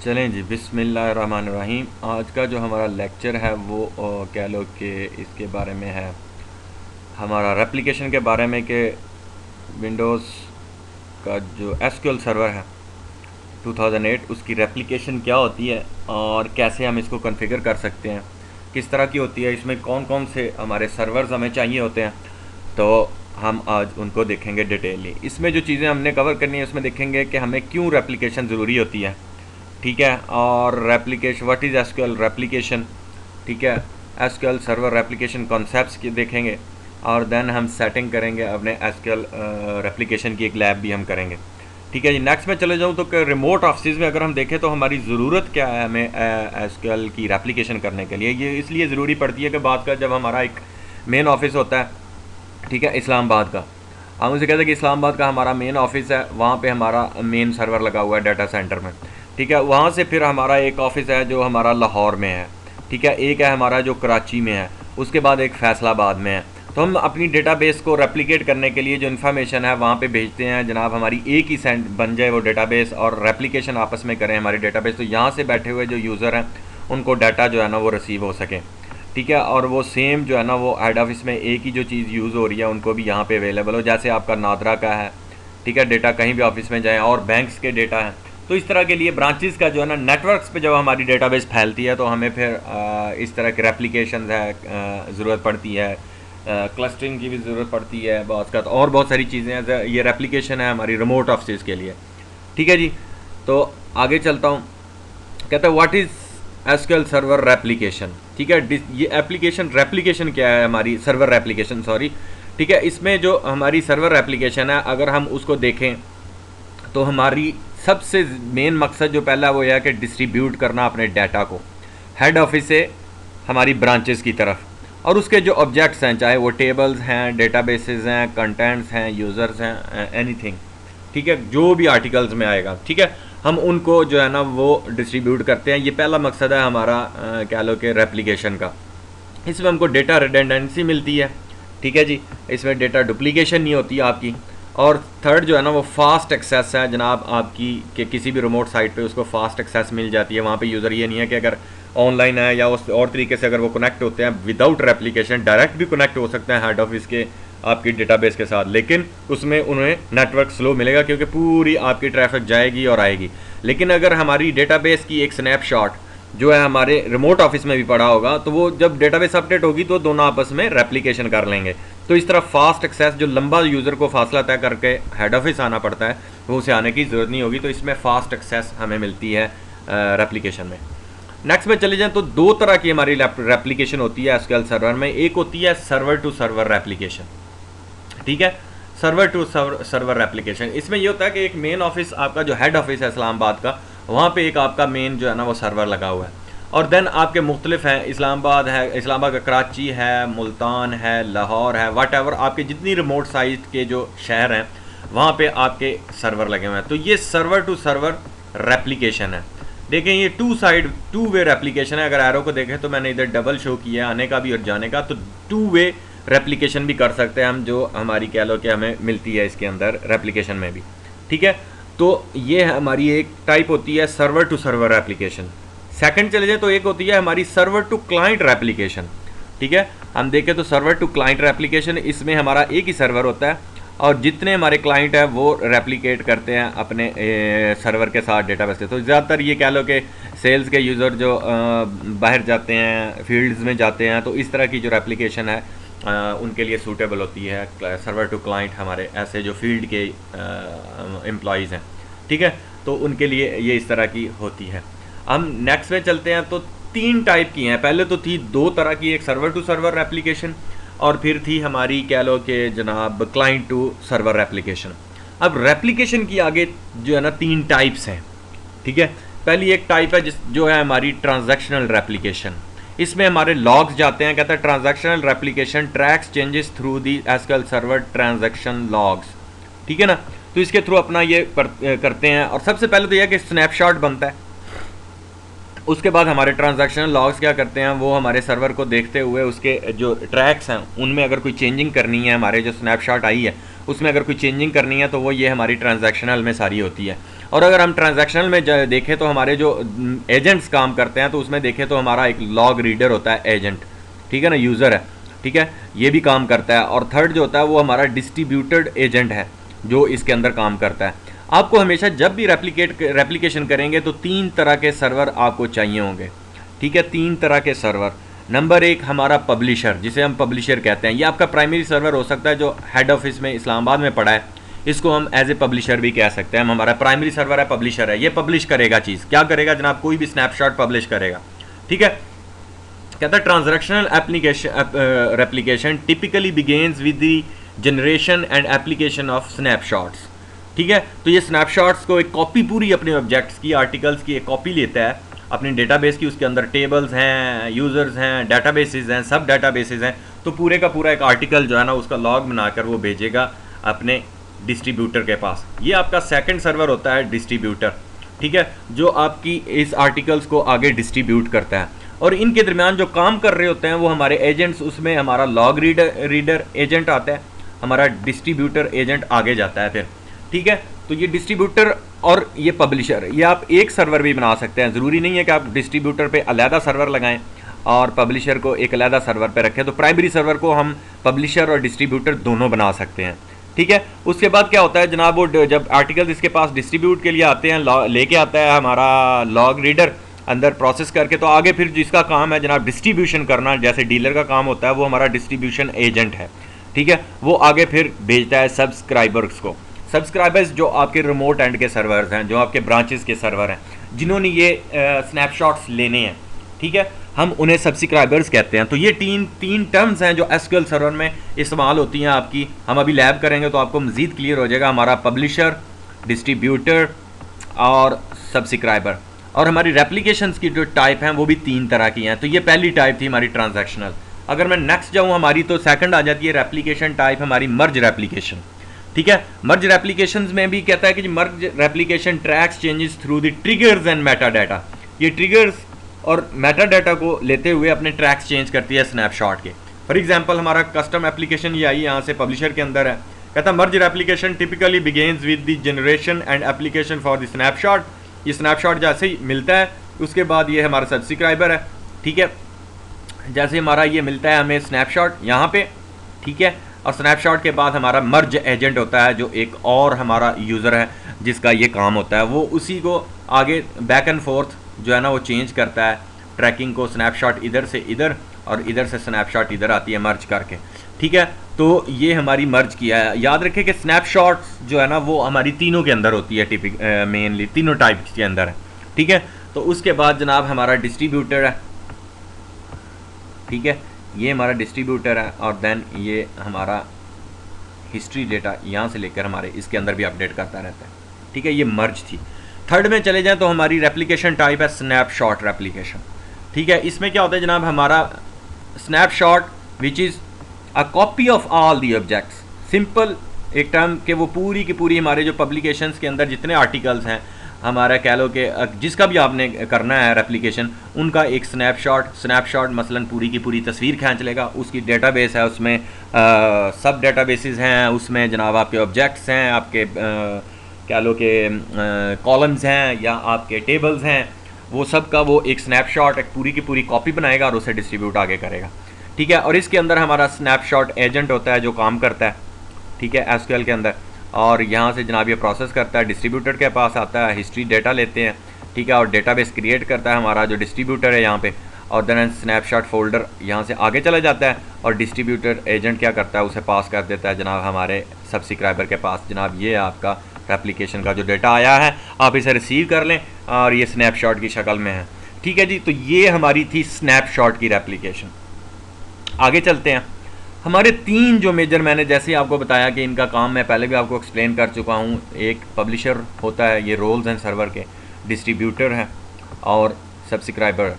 चलें जी, बिस्मिल्लाहिर्रहमानिर्रहीम। आज का जो हमारा लेक्चर है वो कह लो कि इसके बारे में है, हमारा रेप्लिकेशन के बारे में कि विंडोज़ का जो एसक्यूएल सर्वर है 2008 उसकी रेप्लिकेशन क्या होती है और कैसे हम इसको कॉन्फ़िगर कर सकते हैं, किस तरह की होती है, इसमें कौन कौन से हमारे सर्वर्स हमें चाहिए होते हैं। तो हम आज उनको देखेंगे डिटेलली। इसमें जो चीज़ें हमने कवर करनी है उसमें देखेंगे कि हमें क्यों रेप्लिकेशन ज़रूरी होती है, ठीक है, और replication what is SQL replication, ठीक है, एसक्यूएल सर्वर रेप्लिकेशन कॉन्सेप्ट्स की देखेंगे और देन हम सेटिंग करेंगे अपने एसक्यूएल रेप्लिकेशन की एक लैब भी हम करेंगे, ठीक है जी। नेक्स्ट में चले जाऊँ तो रिमोट ऑफिस में अगर हम देखें तो हमारी ज़रूरत क्या है हमें एसक्यूएल की रेप्लिकेशन करने के लिए। ये इसलिए ज़रूरी पड़ती है कि बाद का जब हमारा एक मेन ऑफिस होता है, ठीक है, इस्लामाबाद का, हम उसे कहते हैं कि इस्लामाबाद का हमारा मेन ऑफिस है, वहाँ पे हमारा मेन सर्वर लगा हुआ है डाटा सेंटर में, ठीक है। वहाँ से फिर हमारा एक ऑफिस है जो हमारा लाहौर में है, ठीक है, एक है हमारा जो कराची में है, उसके बाद एक फैसलाबाद में है। तो हम अपनी डेटाबेस को रेप्लिकेट करने के लिए जो इन्फॉर्मेशन है वहाँ पे भेजते हैं, जनाब हमारी एक ही सेंड बन जाए वो डेटाबेस और रेप्लिकेशन आपस में करें हमारी डेटाबेस, तो यहाँ से बैठे हुए जो यूज़र हैं उनको डाटा जो है ना वो रिसीव हो सके, ठीक है, और वो सेम जो है ना वो हेड ऑफिस में एक ही जो चीज़ यूज़ हो रही है उनको भी यहाँ पे अवेलेबल हो। जैसे आपका नादरा का है, ठीक है, डेटा कहीं भी ऑफिस में जाए, और बैंक्स के डेटा हैं। तो इस तरह के लिए ब्रांचेस का जो है ना नेटवर्क्स पे जब हमारी डेटाबेस फैलती है तो हमें फिर इस तरह के रेप्लिकेशन है ज़रूरत पड़ती है, क्लस्टरिंग की भी ज़रूरत पड़ती है बहुत का, और बहुत सारी चीज़ें हैं। ये रेप्लिकेशन है हमारी रिमोट ऑफिस के लिए, ठीक है जी। तो आगे चलता हूँ, कहता है what is SQL server replication, ठीक है। ये एप्लीकेशन रेप्लिकेशन क्या है, हमारी सर्वर रेप्लिकेशन, सॉरी, ठीक है। इसमें जो हमारी सर्वर रेप्लिकेशन है अगर हम उसको देखें तो हमारी सबसे मेन मकसद जो पहला वो यह है कि डिस्ट्रीब्यूट करना अपने डाटा को हेड ऑफिस से हमारी ब्रांचेस की तरफ, और उसके जो ऑब्जेक्ट्स हैं, चाहे वो टेबल्स हैं, डेटाबेसेस हैं, कंटेंट्स हैं, यूज़र्स हैं, एनीथिंग, ठीक है, जो भी आर्टिकल्स में आएगा, ठीक है, हम उनको जो है ना वो डिस्ट्रीब्यूट करते हैं। ये पहला मकसद है हमारा कह लो कि रेप्लिकेशन का। इसमें हमको डेटा रिडंडेंसी मिलती है, ठीक है जी, इसमें डेटा डुप्लीकेशन नहीं होती आपकी। और थर्ड जो है ना वो फास्ट एक्सेस है जनाब आपकी, कि किसी भी रिमोट साइट पे उसको फास्ट एक्सेस मिल जाती है। वहाँ पे यूज़र ये नहीं है कि अगर ऑनलाइन है या उस और तरीके से अगर वो कनेक्ट होते हैं विदाउट रेप्लिकेशन, डायरेक्ट भी कनेक्ट हो सकते हैं हेड ऑफिस के आपकी डेटाबेस के साथ, लेकिन उसमें उन्हें नेटवर्क स्लो मिलेगा क्योंकि पूरी आपकी ट्रैफिक जाएगी और आएगी। लेकिन अगर हमारी डेटाबेस की एक स्नैपशॉट जो है हमारे रिमोट ऑफिस में भी पड़ा होगा तो वो जब डेटाबेस अपडेट होगी तो दोनों आपस में रेप्लिकेशन कर लेंगे। तो इस तरह फास्ट एक्सेस, जो लंबा यूज़र को फासला तय करके हेड ऑफिस आना पड़ता है वो उसे आने की ज़रूरत नहीं होगी। तो इसमें फास्ट एक्सेस हमें मिलती है रेप्लिकेशन में। नेक्स्ट में चले जाएं तो दो तरह की हमारी रेप्लिकेशन होती है एसक्यूएल सर्वर में। एक होती है सर्वर टू सर्वर रेप्लिकेशन, ठीक है, सर्वर टू सर्वर रेप्लिकेशन। इसमें ये होता है कि एक मेन ऑफिस आपका जो हेड ऑफिस है इस्लामाबाद का, वहाँ पे एक आपका मेन जो है ना वो सर्वर लगा हुआ है, और देन आपके मुख्तलिफ हैं, इस्लामाबाद है, इस्लामाबाद का कराची है, मुल्तान है, लाहौर है, वट एवर आपके जितनी रिमोट साइट के जो शहर हैं वहाँ पे आपके सर्वर लगे हुए हैं। तो ये सर्वर टू सर्वर रेप्लिकेशन है। देखें ये टू वे रेप्लिकेशन है। अगर एरो को देखें तो मैंने इधर डबल शो किया है आने का भी और जाने का, तो टू वे रेप्लिकेशन भी कर सकते हैं हम, जो हमारी कह लो कि हमें मिलती है इसके अंदर रेप्लिकेशन में भी, ठीक है। तो ये हमारी एक टाइप होती है server to server replication. Second चले जाए तो एक होती है हमारी सर्वर टू क्लाइंट रेप्लिकेशन, ठीक है। हम देखें तो सर्वर टू क्लाइंट रेप्लिकेशन, इसमें हमारा एक ही सर्वर होता है और जितने हमारे क्लाइंट हैं वो रेप्लिकेट करते हैं अपने सर्वर के साथ डेटाबेस के। तो ज़्यादातर ये कह लो कि सेल्स के यूज़र जो बाहर जाते हैं, फील्ड्स में जाते हैं, तो इस तरह की जो रेप्लिकेशन है उनके लिए सूटेबल होती है सर्वर टू क्लाइंट। हमारे ऐसे जो फील्ड के एम्प्लॉयज़ हैं, ठीक है, तो उनके लिए ये इस तरह की होती है। हम नेक्स्ट में चलते हैं तो तीन टाइप की हैं। पहले तो थी दो तरह की, एक सर्वर टू सर्वर रेप्लिकेशन और फिर थी हमारी कह लो कि जनाब क्लाइंट टू सर्वर रेप्लिकेशन। अब रेप्लिकेशन की आगे जो है ना तीन टाइप्स हैं, ठीक है। पहली एक टाइप है जो है हमारी ट्रांजैक्शनल रेप्लिकेशन। इसमें हमारे लॉग्स जाते हैं, कहता है transactional replication tracks changes through the SQL server transaction logs, ठीक है ना। तो इसके थ्रू अपना ये करते हैं, और सबसे पहले तो यह कि स्नैपशॉट बनता है। उसके बाद हमारे ट्रांजैक्शनल लॉग्स क्या करते हैं, वो हमारे सर्वर को देखते हुए उसके जो ट्रैक्स हैं उनमें अगर कोई चेंजिंग करनी है, हमारे जो स्नैपशॉट आई है उसमें अगर कोई चेंजिंग करनी है तो वो ये हमारी ट्रांजैक्शनल में सारी होती है। और अगर हम ट्रांजैक्शनल में देखें तो हमारे जो एजेंट्स काम करते हैं तो उसमें देखें तो हमारा एक लॉग रीडर होता है एजेंट, ठीक है ना, यूज़र है, ठीक है, ये भी काम करता है। और थर्ड जो होता है वो हमारा डिस्ट्रीब्यूटेड एजेंट है जो इसके अंदर काम करता है। आपको हमेशा जब भी रेप्लिकेशन करेंगे तो 3 तरह के सर्वर आपको चाहिए होंगे, ठीक है, 3 तरह के सर्वर। नंबर 1 हमारा पब्लिशर, जिसे हम पब्लिशर कहते हैं, ये आपका प्राइमरी सर्वर हो सकता है जो हेड ऑफिस में इस्लामाबाद में पड़ा है, इसको हम एज ए पब्लिशर भी कह सकते हैं। हमारा प्राइमरी सर्वर है, पब्लिशर है, ये पब्लिश करेगा चीज़, क्या करेगा जनाब, कोई भी स्नैपशॉट पब्लिश करेगा, ठीक है। कहता है transactional replication typically begins with the generation and application of snapshots, ठीक है। तो ये स्नैपशॉट्स को एक कॉपी, पूरी अपने ऑब्जेक्ट्स की, आर्टिकल्स की एक कॉपी लेता है अपनी डेटाबेस की, उसके अंदर टेबल्स हैं, यूज़र्स हैं, डेटाबेसेस हैं, सब डेटाबेसेस हैं, तो पूरे का पूरा एक आर्टिकल जो है ना उसका लॉग बनाकर वो भेजेगा अपने डिस्ट्रीब्यूटर के पास। ये आपका सेकंड सर्वर होता है डिस्ट्रीब्यूटर, ठीक है, जो आपकी इस आर्टिकल्स को आगे डिस्ट्रीब्यूट करता है। और इनके दरमियान जो काम कर रहे होते हैं वो हमारे एजेंट्स, उसमें हमारा लॉग रीडर एजेंट आता है, हमारा डिस्ट्रीब्यूटर एजेंट आगे जाता है फिर, ठीक है। तो ये डिस्ट्रीब्यूटर और ये पब्लिशर, ये आप एक सर्वर भी बना सकते हैं, ज़रूरी नहीं है कि आप डिस्ट्रीब्यूटर पे अलहदा सर्वर लगाएं और पब्लिशर को एक अलहदा सर्वर पे रखें। तो प्राइमरी सर्वर को हम पब्लिशर और डिस्ट्रीब्यूटर दोनों बना सकते हैं, ठीक है। उसके बाद क्या होता है जनाब, वो जब आर्टिकल्स इसके पास डिस्ट्रीब्यूट के लिए आते हैं, लेके आता है हमारा लॉग रीडर अंदर प्रोसेस करके, तो आगे फिर जिसका काम है जनाब डिस्ट्रीब्यूशन करना, जैसे डीलर का काम होता है, वो हमारा डिस्ट्रीब्यूशन एजेंट है, ठीक है। वो आगे फिर भेजता है सब्सक्राइबर्स को। सब्सक्राइबर्स जो आपके रिमोट एंड के सर्वर्स हैं, जो आपके ब्रांचेस के सर्वर हैं, जिन्होंने ये स्नैपशॉट्स लेने हैं, ठीक है, हम उन्हें सब्सक्राइबर्स कहते हैं। तो ये तीन टर्म्स हैं जो एसक्यूएल सर्वर में इस्तेमाल होती हैं आपकी। हम अभी लैब करेंगे तो आपको मज़ीद क्लियर हो जाएगा। हमारा पब्लिशर, डिस्ट्रीब्यूटर और सब्सक्राइबर। और हमारी रेप्लिकेशंस की जो टाइप हैं वो भी 3 तरह की हैं। तो ये पहली टाइप थी हमारी ट्रांजैक्शनल। अगर मैं नेक्स्ट जाऊँ हमारी, तो सेकंड आ जाती है रेप्लिकेशन टाइप हमारी मर्ज रेप्लिकेशन, ठीक है। मर्ज रेप्लिकेशंस में भी कहता है कि merge replication tracks changes through the triggers and meta data. ये ट्रिगर्स और मेटा डाटा को लेते हुए अपने ट्रैक्स चेंज करती है स्नैपशॉट के। फॉर एग्जांपल हमारा कस्टम एप्लीकेशन ये आई यहाँ से पब्लिशर के अंदर है, कहता है merge replication typically begins with the generation and application for the snapshot. ये स्नैपशॉट जैसे ही मिलता है उसके बाद ये हमारा सब्सक्राइबर है, ठीक है। जैसे हमारा ये मिलता है हमें स्नैपशॉट यहाँ पे, ठीक है, और स्नैपशॉट के बाद हमारा मर्ज एजेंट होता है जो एक और हमारा यूज़र है जिसका ये काम होता है, वो उसी को आगे बैक एंड फोर्थ जो है ना वो चेंज करता है ट्रैकिंग को। स्नैपशॉट इधर से इधर और इधर से स्नैपशॉट इधर आती है मर्ज करके, ठीक है। तो ये हमारी मर्ज किया है। याद रखें कि स्नैपशॉट्स जो है ना वो हमारी तीनों के अंदर होती है, मेनली तीनों टाइप के अंदर है, ठीक है। तो उसके बाद जनाब हमारा डिस्ट्रीब्यूटर है, ठीक है, ये हमारा डिस्ट्रीब्यूटर है। और देन ये हमारा हिस्ट्री डेटा यहाँ से लेकर हमारे इसके अंदर भी अपडेट करता रहता है, ठीक है। ये मर्ज थी। थर्ड में चले जाएं तो हमारी रेप्लिकेशन टाइप है स्नैपशॉट रेप्लिकेशन, ठीक है। इसमें क्या होता है जनाब, हमारा snapshot which is a copy of all the objects. Simple एक टर्म के वो पूरी की पूरी हमारे जो पब्लिकेशंस के अंदर जितने आर्टिकल्स हैं, हमारा कह लो कि जिसका भी आपने करना है रेप्लिकेशन, उनका एक स्नैपशॉट मसलन पूरी की पूरी तस्वीर खींच लेगा। उसकी डेटाबेस है, उसमें सब डेटाबेसेस हैं, उसमें जनाब आपके ऑब्जेक्ट्स हैं, आपके कह लो कि कॉलम्स हैं या आपके टेबल्स हैं, वो सब का वो एक स्नैपशॉट एक पूरी की पूरी कॉपी बनाएगा और उसे डिस्ट्रीब्यूट आगे करेगा, ठीक है। और इसके अंदर हमारा स्नैपशॉट एजेंट होता है जो काम करता है, ठीक है, एसक्यूएल के अंदर। और यहाँ से जनाब ये प्रोसेस करता है, डिस्ट्रीब्यूटर के पास आता है, हिस्ट्री डेटा लेते हैं, ठीक है, और डेटाबेस क्रिएट करता है हमारा जो डिस्ट्रीब्यूटर है यहाँ पे। और देन स्नैपशॉट फोल्डर यहाँ से आगे चला जाता है और डिस्ट्रीब्यूटर एजेंट क्या करता है, उसे पास कर देता है जनाब हमारे सब्सक्राइबर के पास। जनाब ये आपका रेप्लिकेशन का जो डेटा आया है, आप इसे रिसीव कर लें और ये स्नैपशॉट की शक्ल में है, ठीक है जी। तो ये हमारी थी स्नैपशॉट की रेप्लिकेशन। आगे चलते हैं। हमारे 3 जो मेजर, मैंने जैसे ही आपको बताया कि इनका काम मैं पहले भी आपको एक्सप्लेन कर चुका हूँ। एक पब्लिशर होता है, ये रोल्स हैं सर्वर के, डिस्ट्रीब्यूटर है और सब्सक्राइबर,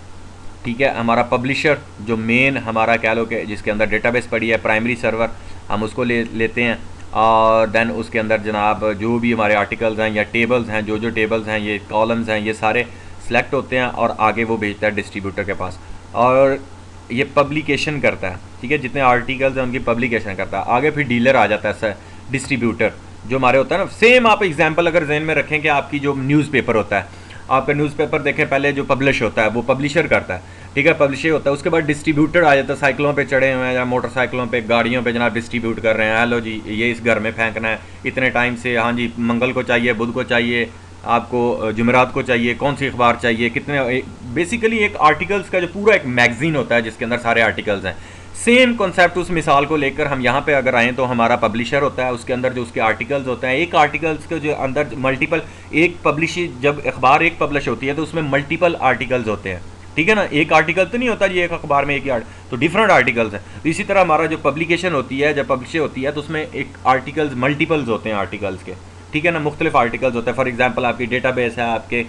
ठीक है। हमारा पब्लिशर जो मेन हमारा कह लो कि जिसके अंदर डेटाबेस पड़ी है, प्राइमरी सर्वर, हम उसको लेते हैं। और देन उसके अंदर जनाब जो भी हमारे आर्टिकल्स हैं या टेबल्स हैं, जो टेबल्स हैं, ये कॉलम्स हैं, ये सारे सेलेक्ट होते हैं और आगे वो भेजता है डिस्ट्रीब्यूटर के पास और ये पब्लिकेशन करता है, ठीक है। जितने आर्टिकल्स हैं उनकी पब्लिकेशन करता है। आगे फिर डीलर आ जाता है डिस्ट्रीब्यूटर, जो हमारे होता है ना, सेम आप एग्जांपल अगर जहन में रखें कि आपकी जो न्यूज़पेपर होता है, आपका न्यूज़पेपर देखें, पहले जो पब्लिश होता है वो पब्लिशर करता है, ठीक है, पब्लिशर होता है, उसके बाद डिस्ट्रीब्यूटर आ जाता है, साइकिलों पे चढ़े हुए हैं या मोटरसाइकिलों पे, गाड़ियों पे जनाब डिस्ट्रीब्यूट कर रहे हैं, हेलो जी ये इस घर में फेंकना है इतने टाइम से, हाँ जी मंगल को चाहिए, बुध को चाहिए, आपको जुमेरात को चाहिए, कौन सी अखबार चाहिए, कितने, बेसिकली एक आर्टिकल्स का जो पूरा एक मैगजीन होता है जिसके अंदर सारे आर्टिकल्स हैं। सेम कॉन्सेप्ट उस मिसाल को लेकर हम यहाँ पे अगर आएँ तो हमारा पब्लिशर होता है, उसके अंदर जो उसके आर्टिकल्स होते हैं, एक आर्टिकल्स के जो अंदर मल्टीपल, एक पब्लिश, जब अखबार एक पब्लिश होती है तो उसमें मल्टीपल आर्टिकल्स होते हैं, ठीक है ना, एक आर्टिकल तो नहीं होता जी एक अखबार में एक ही तो डिफरेंट आर्टिकल्स हैं। तो इसी तरह हमारा जो पब्लिकेशन होती है, जब पब्लिश होती है तो उसमें एक आर्टिकल्स मल्टीपल्स होते हैं आर्टिकल्स के, ठीक है ना, मुख्तलिफ आर्टिकल्स होते हैं। फॉर एग्जांपल आपकी डेटाबेस है, आपके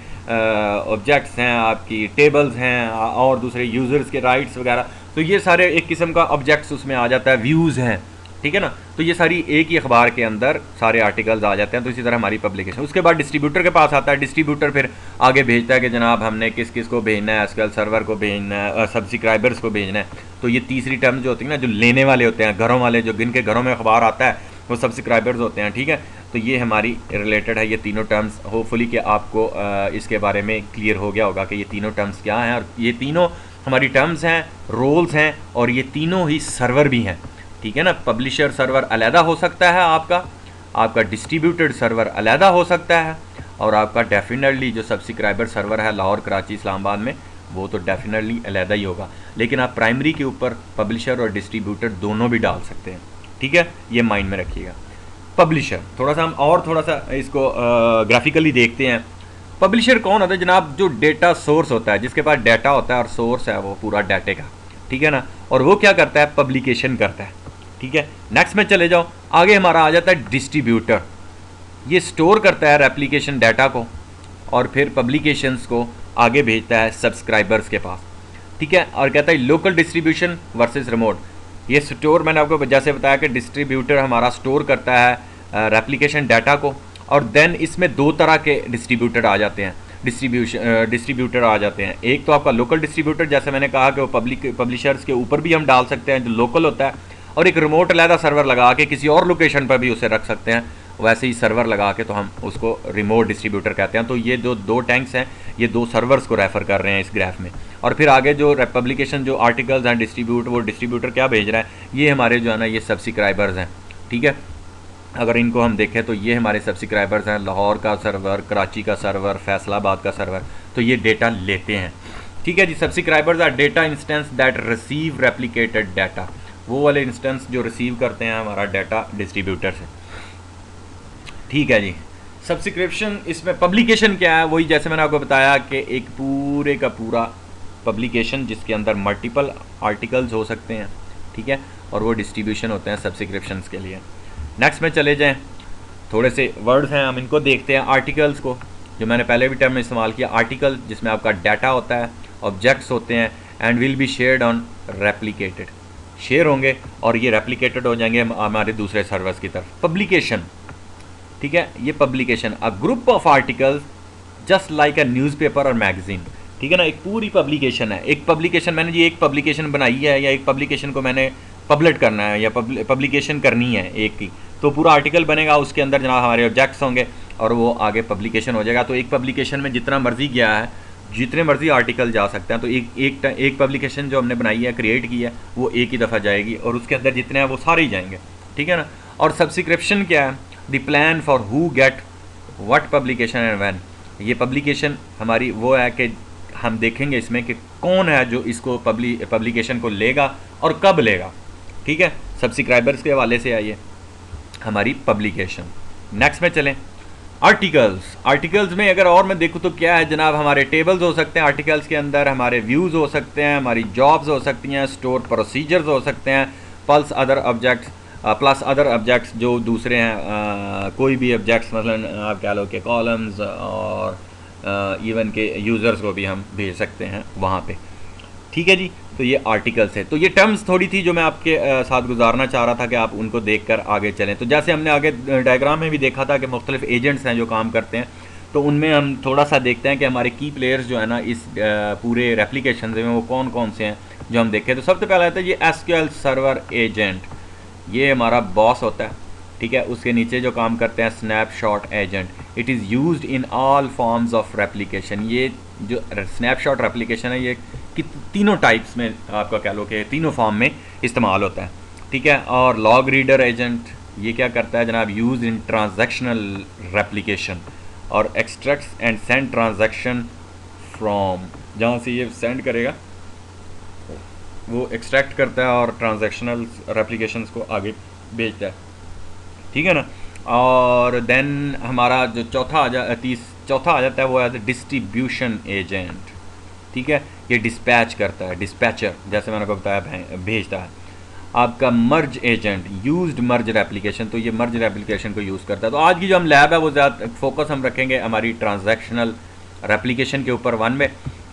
ऑब्जेक्ट्स हैं, आपकी टेबल्स हैं, और दूसरे यूज़र्स के राइट्स वगैरह, तो ये सारे एक किस्म का ऑब्जेक्ट्स उसमें आ जाता है, व्यूज़ हैं, ठीक है ना, तो ये सारी एक ही अखबार के अंदर सारे आर्टिकल्स आ जाते हैं। तो इसी तरह हमारी पब्लिकेशन, उसके बाद डिस्ट्रीब्यूटर के पास आता है, डिस्ट्रीब्यूटर फिर आगे भेजता है कि जनाब हमने किस किस को भेजना है, एसक्यूएल सर्वर को भेजना है, सब्सक्राइबर्स को भेजना है। तो ये तीसरी टर्म जो होती है ना, जो लेने वाले होते हैं, घरों वाले, जो जिनके घरों में अखबार आता है वो सब्सक्राइबर्स होते हैं, ठीक है। तो ये हमारी रिलेटेड है, ये तीनों टर्म्स, होपफुली कि आपको इसके बारे में क्लियर हो गया होगा कि ये तीनों टर्म्स क्या हैं, और ये तीनों हमारी टर्म्स हैं, रोल्स हैं, और ये तीनों ही सर्वर भी हैं, ठीक है ना। पब्लिशर सर्वर अलहदा हो सकता है आपका डिस्ट्रीब्यूटेड सर्वर अलहदा हो सकता है, और आपका डेफिनेटली जो सब्सक्राइबर सर्वर है लाहौर, कराची, इस्लामाबाद में, वो तो डेफिनेटली अलहदा ही होगा। लेकिन आप प्राइमरी के ऊपर पब्लिशर और डिस्ट्रीब्यूटर दोनों भी डाल सकते हैं, ठीक है, ये माइंड में रखिएगा। पब्लिशर थोड़ा सा हम और थोड़ा सा इसको ग्राफिकली देखते हैं। पब्लिशर कौन होता है जनाब? जो डेटा सोर्स होता है, जिसके पास डाटा होता है और सोर्स है वो पूरा डाटे का, ठीक है ना, और वो क्या करता है? पब्लिकेशन करता है, ठीक है। नेक्स्ट में चले जाओ, आगे हमारा आ जाता है डिस्ट्रीब्यूटर। ये स्टोर करता है रेप्लिकेशन डाटा को और फिर पब्लिकेशंस को आगे भेजता है सब्सक्राइबर्स के पास, ठीक है, और कहता है लोकल डिस्ट्रीब्यूशन वर्सेस रिमोट। ये स्टोर, मैंने आपको जैसे बताया कि डिस्ट्रीब्यूटर हमारा स्टोर करता है रेप्लिकेशन डाटा को, और देन इसमें दो तरह के डिस्ट्रीब्यूटर आ जाते हैं, डिस्ट्रीब्यूटर आ जाते हैं। एक तो आपका लोकल डिस्ट्रीब्यूटर, जैसे मैंने कहा कि वो पब्लिशर्स के ऊपर भी हम डाल सकते हैं, जो लोकल होता है, और एक रिमोट अलहदा सर्वर लगा के किसी और लोकेशन पर भी उसे रख सकते हैं, वैसे ही सर्वर लगा के तो हम उसको रिमोट डिस्ट्रीब्यूटर कहते हैं। तो ये जो दो टैंक्स हैं, ये दो सर्वर्स को रेफ़र कर रहे हैं इस ग्राफ में। और फिर आगे जो पब्लिकेशन, जो आर्टिकल्स हैं वो डिस्ट्रीब्यूटर क्या भेज रहा है, ये हमारे जो है ना, ये सब्सक्राइबर्स हैं, ठीक है। अगर इनको हम देखें तो ये हमारे सब्सक्राइबर्स हैं, लाहौर का सर्वर, कराची का सर्वर, फैसलाबाद का सर्वर, तो ये डेटा लेते हैं, ठीक है जी। Subscribers are data instance that receive replicated data, वो वाले इंस्टेंस जो रिसीव करते हैं हमारा डाटा डिस्ट्रीब्यूटर से, ठीक है जी। सब्सक्रिप्शन, इसमें पब्लिकेशन क्या है? वही जैसे मैंने आपको बताया कि एक पूरे का पूरा पब्लिकेशन जिसके अंदर मल्टीपल आर्टिकल्स हो सकते हैं, ठीक है, और वो डिस्ट्रीब्यूशन होते हैं सब्सक्रिप्शंस के लिए। नेक्स्ट में चले जाएं, थोड़े से वर्ड्स हैं, हम इनको देखते हैं। आर्टिकल्स को, जो मैंने पहले भी टर्म में इस्तेमाल किया, आर्टिकल जिसमें आपका डाटा होता है, ऑब्जेक्ट्स होते हैं, and will be shared on replicated, share होंगे और ये रेप्लिकेटेड हो जाएंगे हमारे दूसरे सर्वर्स की तरफ। पब्लिकेशन, ठीक है, ये publication, a group of articles just like a newspaper और मैगजीन, ठीक है ना, एक पूरी पब्लिकेशन है। एक पब्लिकेशन, मैंने जी एक पब्लिकेशन बनाई है, या एक पब्लिकेशन को मैंने पब्लिश करना है, या पब्लिकेशन करनी है एक की, तो पूरा आर्टिकल बनेगा, उसके अंदर जनाब हमारे ऑब्जेक्ट्स होंगे और वो आगे पब्लिकेशन हो जाएगा। तो एक पब्लिकेशन में जितना मर्जी गया है, जितने मर्जी आर्टिकल जा सकते हैं, तो एक पब्लिकेशन जो हमने बनाई है, क्रिएट की है, वो एक ही दफ़ा जाएगी और उसके अंदर जितने हैं वो सारे ही जाएंगे, ठीक है ना। और सब्सक्रिप्शन क्या है? The plan for who get what publication and when. ये पब्लिकेशन हमारी वो है कि हम देखेंगे इसमें कि कौन है जो इसको पब्लिकेशन को लेगा और कब लेगा, ठीक है। सब्सक्राइबर्स के हवाले से आइए हमारी पब्लिकेशन। नेक्स्ट में चलें, आर्टिकल्स। आर्टिकल्स में अगर और मैं देखूँ तो क्या है जनाब, हमारे टेबल्स हो सकते हैं आर्टिकल्स के अंदर, हमारे व्यूज़ हो सकते हैं, हमारी जॉब्स हो सकती हैं, स्टोर प्रोसीजर्स हो सकते हैं, प्लस अदर ऑब्जेक्ट्स जो दूसरे हैं, कोई भी ऑब्जेक्ट्स, मसलन आप कह लो कि कॉलम्स, और इवन के यूज़र्स को भी हम भेज सकते हैं वहाँ पे, ठीक है जी। तो ये आर्टिकल्स है। तो ये टर्म्स थोड़ी थी जो मैं आपके साथ गुजारना चाह रहा था कि आप उनको देखकर आगे चलें। तो जैसे हमने आगे डायग्राम में भी देखा था कि मुख्तलिफ एजेंट्स हैं जो काम करते हैं, तो उनमें हम थोड़ा सा देखते हैं कि हमारे की प्लेयर्स जो है ना इस पूरे रेप्लिकेशन में वो कौन कौन से हैं जो हम देखें। तो सबसे पहले आता है ये एसक्यूएल सर्वर एजेंट, ये हमारा बॉस होता है, ठीक है। उसके नीचे जो काम करते हैं snapshot agent, it is used in all forms of replication. ये जो स्नैपशॉट रेप्लिकेशन है ये कि तीनों टाइप्स में आपका कह लो कि तीनों फॉर्म में इस्तेमाल होता है, ठीक है। और लॉग रीडर एजेंट ये क्या करता है जनाब, यूज इन ट्रांजैक्शनल रेप्लिकेशन और extracts and send transaction from, जहाँ से ये सेंड करेगा वो एक्सट्रैक्ट करता है और ट्रांजैक्शनल रेप्लिकेशंस को आगे भेजता है, ठीक है ना। और देन हमारा जो चौथा आ जाता है वो है डिस्ट्रीब्यूशन एजेंट, ठीक है। ये डिस्पैच करता है, डिस्पैचर जैसे मैंने आपको बताया भेजता है। आपका मर्ज एजेंट, यूज्ड मर्ज रेप्लिकेशन, तो ये मर्ज रेप्लिकेशन को यूज़ करता है। तो आज की जो हम लैब है वो ज़्यादा फोकस हम रखेंगे हमारी ट्रांजैक्शनल रेप्लिकेशन के ऊपर वन में,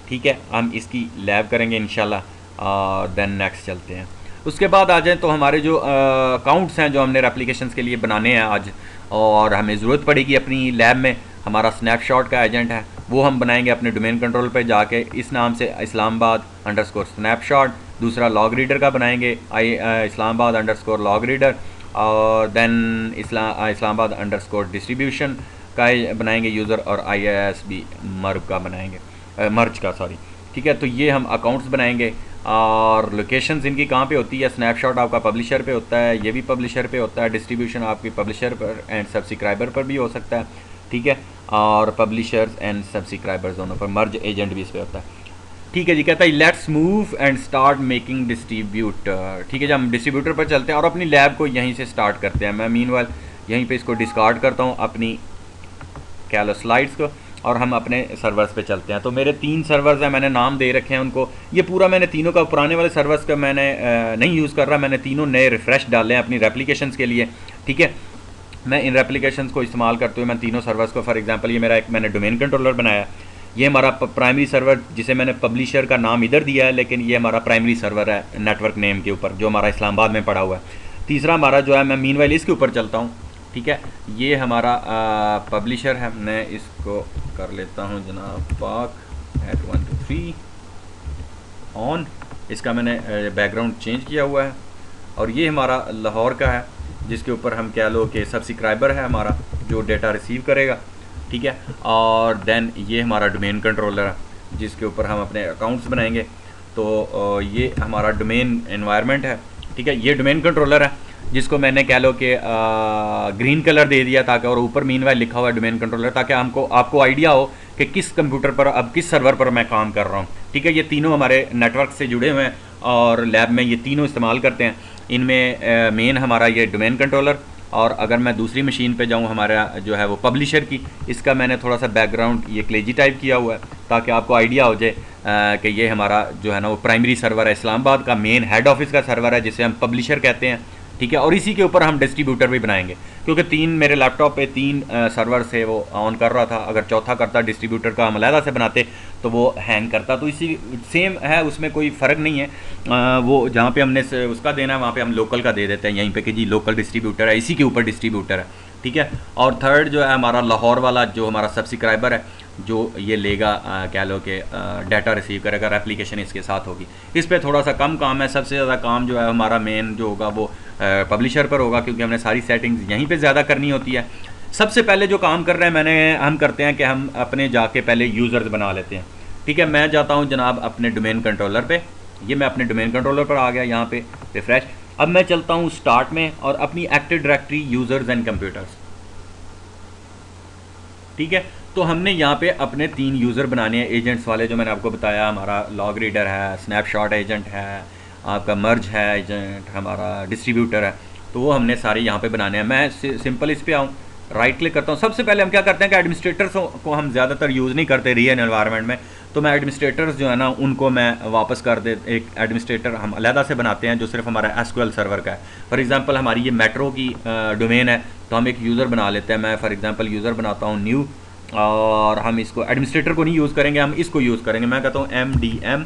ठीक है। हम इसकी लैब करेंगे इंशाल्लाह, और देन नेक्स्ट चलते हैं। उसके बाद आ जाए तो हमारे जो अकाउंट्स हैं जो हमने रेप्लिकेशंस के लिए बनाने हैं आज, और हमें ज़रूरत पड़ेगी अपनी लैब में, हमारा स्नैपशॉट का एजेंट है वो हम बनाएंगे अपने डोमेन कंट्रोल पे जाके इस नाम से इस्लामाबाद_स्नैपशॉट। दूसरा लॉग रीडर का बनाएंगे इस्लामाबाद_लॉग रीडर, और देन इस्लामाबाद_डिस्ट्रीब्यूशन का बनाएंगे यूज़र, और IISB मर्ज का सॉरी, ठीक है। तो ये हम अकाउंट्स बनाएंगे, और लोकेशंस इनकी कहाँ पे होती है, स्नैपशॉट आपका पब्लिशर पे होता है, ये भी पब्लिशर पे होता है, डिस्ट्रीब्यूशन आपकी पब्लिशर पर एंड सब्सक्राइबर पर भी हो सकता है, ठीक है। और पब्लिशर्स एंड सब्सक्राइबर्स दोनों पर, मर्ज एजेंट भी इस पर होता है, ठीक है जी। कहता है let's move and start making distributor, ठीक है। जब हम डिस्ट्रीब्यूटर पर चलते हैं और अपनी लैब को यहीं से स्टार्ट करते हैं। मैं मीनवाइल यहीं पे इसको डिस्कार्ड करता हूँ अपनी क्या लो स्लाइड्स को, और हम अपने सर्वर्स पे चलते हैं। तो मेरे 3 सर्वर्स हैं, मैंने नाम दे रखे हैं उनको। ये पूरा मैंने तीनों का, पुराने वाले सर्वर्स का मैंने नहीं यूज़ कर रहा, मैंने तीनों नए रिफ़्रेश डाले हैं अपनी रेप्लिकेशंस के लिए, ठीक है। मैं इन रेप्लिकेशंस को इस्तेमाल करते हुए मैं तीनों सर्वर्स को, फॉर एग्जांपल ये मेरा एक मैंने डोमेन कंट्रोलर बनाया, ये हमारा प्राइमरी सर्वर जिसे मैंने पब्लिशर का नाम इधर दिया है, लेकिन ये हमारा प्राइमरी सर्वर है नेटवर्क नेम के ऊपर जो हमारा इस्लामाबाद में पड़ा हुआ है। तीसरा हमारा जो है, मैं मीनवाइल इसके ऊपर चलता हूँ, ठीक है। ये हमारा पब्लिशर है, मैं इसको कर लेता हूँ जनाब PAK@123 ऑन, इसका मैंने बैकग्राउंड चेंज किया हुआ है। और ये हमारा लाहौर का है जिसके ऊपर हम कह लो कि सब्सक्राइबर है हमारा जो डेटा रिसीव करेगा, ठीक है। और देन ये हमारा डोमेन कंट्रोलर है जिसके ऊपर हम अपने अकाउंट्स बनाएंगे। तो ये हमारा डोमेन एनवायरनमेंट है, ठीक है। ये डोमेन कंट्रोलर है जिसको मैंने कह लो कि ग्रीन कलर दे दिया ताकि, और ऊपर मीनवाइल लिखा हुआ है डोमेन कंट्रोलर, ताकि आपको आइडिया हो कि किस कंप्यूटर पर अब किस सर्वर पर मैं काम कर रहा हूँ, ठीक है। ये तीनों हमारे नेटवर्क से जुड़े हुए हैं और लैब में ये तीनों इस्तेमाल करते हैं। इनमें मेन हमारा ये डोमेन कंट्रोलर, और अगर मैं दूसरी मशीन पे जाऊँ हमारा जो है वो पब्लिशर की, इसका मैंने थोड़ा सा बैकग्राउंड ये क्लेजी टाइप किया हुआ है ताकि आपको आइडिया हो जाए कि ये हमारा जो है ना वो प्राइमरी सर्वर है, इस्लामाबाद का मेन हेड ऑफिस का सर्वर है जिसे हम पब्लिशर कहते हैं, ठीक है। और इसी के ऊपर हम डिस्ट्रीब्यूटर भी बनाएंगे, क्योंकि 3 मेरे लैपटॉप पे 3 सर्वर से वो ऑन कर रहा था। अगर चौथा करता डिस्ट्रीब्यूटर का हम अलहदा से बनाते तो वो हैंग करता। तो इसी सेम है, उसमें कोई फ़र्क नहीं है। वो जहाँ पे हमने उसका देना है वहाँ पे हम लोकल का दे देते हैं यहीं पे कि जी लोकल डिस्ट्रीब्यूटर है, इसी के ऊपर डिस्ट्रीब्यूटर है, ठीक है। और थर्ड जो है हमारा लाहौर वाला जो हमारा सब्सक्राइबर है जो ये लेगा कह लो कि डाटा रिसीव करेगा, रेप्लिकेशन इसके साथ होगी। इस पर थोड़ा सा कम काम है, सबसे ज़्यादा काम जो है हमारा मेन जो होगा वो पब्लिशर पर होगा, क्योंकि हमने सारी सेटिंग्स यहीं पे ज़्यादा करनी होती है। सबसे पहले जो काम कर रहे हैं हम करते हैं कि हम अपने जाके पहले यूज़र्स बना लेते हैं, ठीक है। मैं जाता हूँ जनाब अपने डोमेन कंट्रोलर पे, ये मैं अपने डोमेन कंट्रोलर पर आ गया, यहाँ पे रिफ्रेश। अब मैं चलता हूँ स्टार्ट में और अपनी active directory users and computers, ठीक है। तो हमने यहाँ पे अपने 3 यूज़र बनाने हैं एजेंट्स वाले, जो मैंने आपको बताया, हमारा लॉग रीडर है, स्नैपशॉट एजेंट है, आपका मर्ज है एजेंट, हमारा डिस्ट्रीब्यूटर है। तो वो हमने सारे यहाँ पे बनाने हैं। मैं सिंपल इस पर आऊँ, राइट क्लिक करता हूँ। सबसे पहले हम क्या करते हैं कि एडमिनिस्ट्रेटर्स को हम ज़्यादातर यूज़ नहीं करते रियल एनवायरनमेंट में, तो मैं एडमिनिस्ट्रेटर्स जो है ना उनको मैं वापस कर दे, एक एडमिनिस्ट्रेटर हम अलहदा से बनाते हैं जो सिर्फ हमारा SQL सर्वर का है। फॉर एग्जांपल हमारी ये मेट्रो की डोमेन है, तो हम एक यूज़र बना लेते हैं। मैं फॉर एग्जांपल यूज़र बनाता हूँ न्यू, और हम इसको एडमिनिस्ट्रेटर को नहीं यूज़ करेंगे, हम इसको यूज़ करेंगे। मैं कहता हूँ MDM,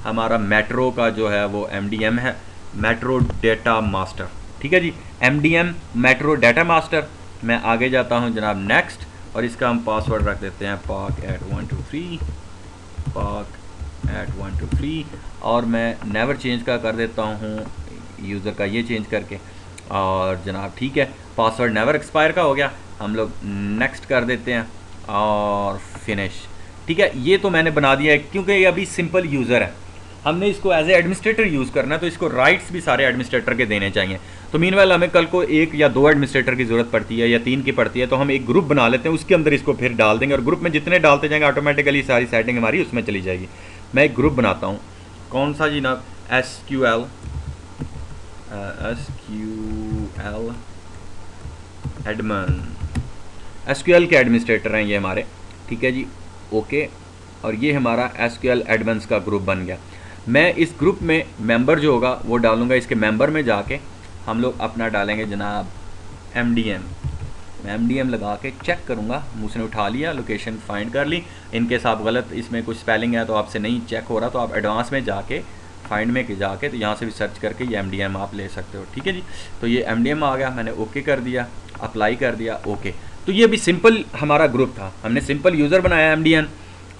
हमारा मेट्रो का जो है वो MDM है, मेट्रो डेटा मास्टर, ठीक है जी। MDM metro data master. मैं आगे जाता हूँ जनाब नेक्स्ट, और इसका हम पासवर्ड रख देते हैं PAK@123, और मैं नेवर चेंज का कर देता हूँ यूज़र का ये चेंज करके, और जनाब ठीक है। पासवर्ड नेवर एक्सपायर का हो गया, हम लोग नेक्स्ट कर देते हैं और फिनिश। ठीक है, ये तो मैंने बना दिया है क्योंकि ये अभी सिंपल यूज़र है, हमने इसको एज ए एडमिनिस्ट्रेटर यूज़ करना है, तो इसको राइट्स भी सारे एडमिनिस्ट्रेटर के देने चाहिए। तो मीनवाइल हमें कल को 1 या 2 एडमिनिस्ट्रेटर की ज़रूरत पड़ती है या 3 की पड़ती है, तो हम एक ग्रुप बना लेते हैं, उसके अंदर इसको फिर डाल देंगे और ग्रुप में जितने डालते जाएंगे ऑटोमेटिकली सारी सेटिंग हमारी उसमें चली जाएगी। मैं एक ग्रुप बनाता हूँ, कौन सा जी ना, SQL एडमिन, SQL के एडमिनिस्ट्रेटर हैं ये हमारे। ठीक है जी, ओके, और ये हमारा SQL एडमिन्स का ग्रुप बन गया। मैं इस ग्रुप में मेंबर जो होगा वो डालूंगा, इसके मेंबर में जाके हम लोग अपना डालेंगे जनाब MDM। मैं MDM लगा के चेक करूँगा, मुँह से उठा लिया, लोकेशन फाइंड कर ली। इनकेस आप गलत इसमें कुछ स्पेलिंग है तो आपसे नहीं चेक हो रहा, तो आप एडवांस में जाके फाइंड में जाके तो यहाँ से भी सर्च करके ये MDM आप ले सकते हो। ठीक है जी, तो ये MDM आ गया, मैंने ओके कर दिया, अप्लाई कर दिया, ओके। तो ये अभी सिंपल हमारा ग्रुप था, हमने सिंपल यूज़र बनाया MDM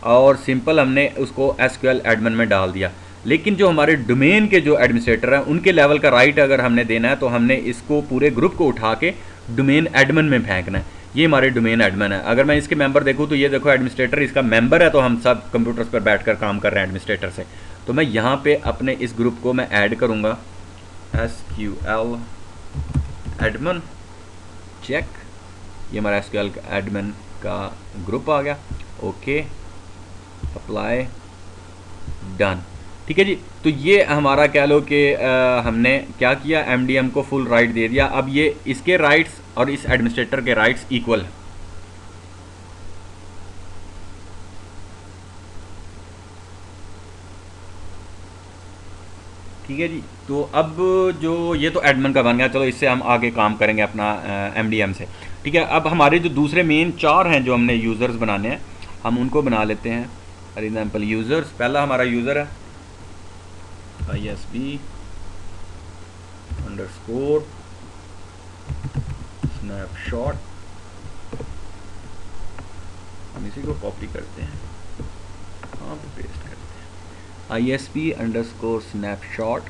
और सिंपल हमने उसको SQL एडमिन में डाल दिया। लेकिन जो हमारे डोमेन के जो एडमिनिस्ट्रेटर हैं उनके लेवल का राइट अगर हमने देना है तो हमने इसको पूरे ग्रुप को उठा के डोमेन एडमिन में फेंकना है। ये हमारे डोमेन एडमिन है। अगर मैं इसके मेंबर देखूँ तो ये देखो एडमिनिस्ट्रेटर इसका मेंबर है, तो हम सब कंप्यूटर्स पर बैठकर काम कर रहे हैं एडमिनिस्ट्रेटर से। तो मैं यहाँ पे अपने इस ग्रुप को मैं ऐड करूँगा SQL एडमिन, चेक, ये हमारा SQL एडमिन का ग्रुप आ गया, ओके, अप्लाई, डन। ठीक है जी, तो ये हमारा कह लो कि हमने क्या किया, MDM को फुल राइट दे दिया। अब ये इसके राइट्स और इस एडमिनिस्ट्रेटर के राइट्स इक्वल है। ठीक है जी, तो अब जो ये तो एडमिन का बन गया, चलो इससे हम आगे काम करेंगे अपना MDM से। ठीक है, अब हमारे जो दूसरे मेन 4 हैं जो हमने यूज़र्स बनाने हैं, हम उनको बना लेते हैं। फॉर एग्जाम्पल यूज़र्स, पहला हमारा यूज़र है ISB _ snapshot, हम इसी को कॉपी करते हैं, हाँ पेस्ट करते हैं, ISB _ snapshot,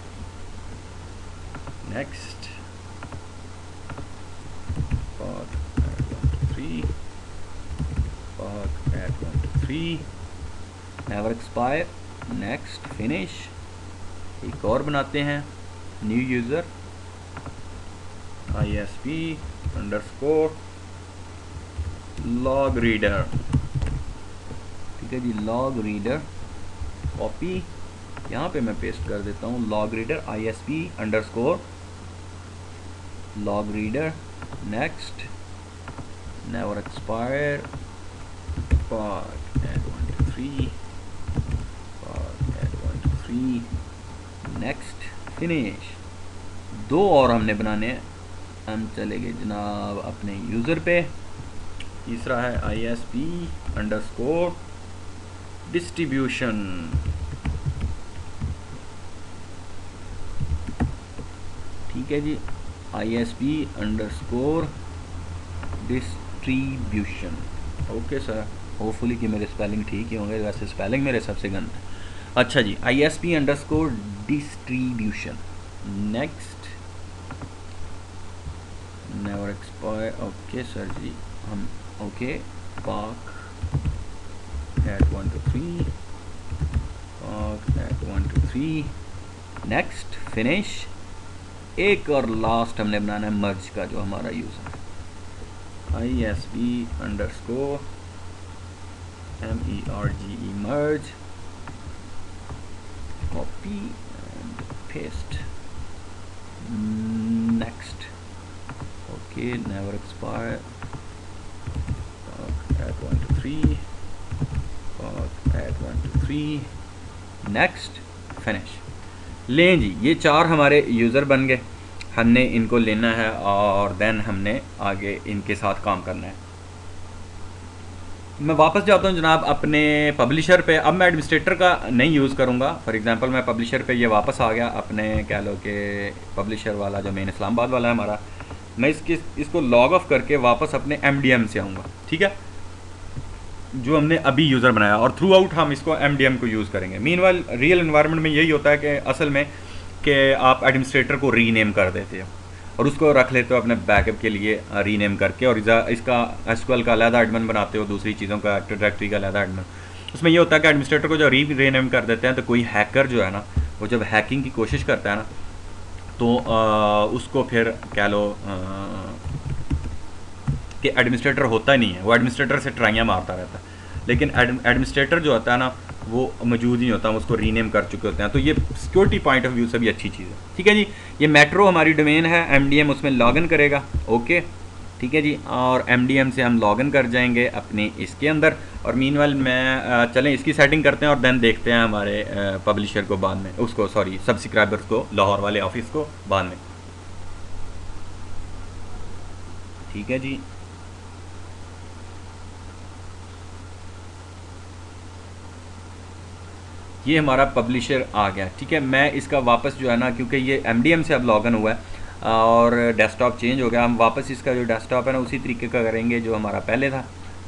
next, path @1 to 3, never expire, next, finish. एक और बनाते हैं, new user ISB _ log reader। ठीक है जी, log reader, कॉपी, यहाँ पे मैं पेस्ट कर देता हूँ, log reader ISB _ log reader, next, never expire, path @1 to 3, next, finish. 2 और हमने बनाने हैं, हम चले गए जनाब अपने यूज़र पे। तीसरा है ISB _ डिस्ट्रीब्यूशन। ठीक है जी, ISB _ distribution, okay sir, hopefully कि मेरे स्पेलिंग ठीक ही होंगे, वैसे स्पेलिंग मेरे सबसे गंदा है। अच्छा जी, ISB _ distribution, next, never expire, okay sir जी, हम ओके, पाक @1 to 3, पाक @1 to 3, नेक्स्ट, फिनिश। एक और लास्ट हमने बनाना है मर्ज का, जो हमारा यूज़र है ISB _ MERGE, merge, copy and paste, next, okay, never expire, @1 to 3, @1 to 3, next, finish। लें जी, ये 4 हमारे यूज़र बन गए, हमने इनको लेना है और देन हमने आगे इनके साथ काम करना है। मैं वापस जाता हूँ जनाब अपने पब्लिशर पे। अब मैं एडमिनिस्ट्रेटर का नहीं यूज़ करूँगा। फॉर एग्जांपल मैं पब्लिशर पे ये वापस आ गया अपने, कह लो कि पब्लिशर वाला जो मेन इस्लामाबाद वाला है हमारा, मैं इसको लॉग ऑफ करके वापस अपने MDM से आऊँगा। ठीक है, जो हमने अभी यूज़र बनाया, और थ्रू आउट हम इसको MDM को यूज़ करेंगे। मीनवाइल रियल इन्वायरमेंट में यही होता है कि असल में कि आप एडमिनिस्ट्रेटर को रीनेम कर देते हो। और उसको रख लेते हो अपने बैकअप के लिए रीनेम करके, और इसका एसक्यूएल का अलहदा एडमिन बनाते हो, दूसरी चीज़ों का एक्टिव डायरेक्टरी का अलहदा एडमिन। उसमें ये होता है कि एडमिनिस्ट्रेटर को जो रीनेम कर देते हैं, तो कोई हैकर जो है ना, वो जब हैकिंग की कोशिश करता है ना, तो उसको फिर कह लो कि एडमिनिस्ट्रेटर होता ही नहीं है, वो एडमिनिस्ट्रेटर से ट्राइयाँ मारता रहता है। लेकिन एडमिनिस्ट्रेटर जो होता है ना, वो मौजूद नहीं होता, उसको रीनेम कर चुके होते हैं। तो ये सिक्योरिटी पॉइंट ऑफ व्यू से भी अच्छी चीज़ है। ठीक है जी, ये मेट्रो हमारी डोमेन है, एमडीएम उसमें लॉगिन करेगा। ओके, ठीक है जी, और एमडीएम से हम लॉगिन कर जाएंगे अपने इसके अंदर। और मीनवाइल मैं चलें इसकी सेटिंग करते हैं और देन देखते हैं हमारे पब्लिशर को बाद में, उसको सॉरी सब्सक्राइबर्स को, लाहौर वाले ऑफिस को बाद में। ठीक है जी, ये हमारा पब्लिशर आ गया। ठीक है, मैं इसका वापस जो है ना, क्योंकि ये एमडीएम से अब लॉगिन हुआ है और डेस्कटॉप चेंज हो गया, हम वापस इसका जो डेस्कटॉप है ना उसी तरीके का करेंगे जो हमारा पहले था।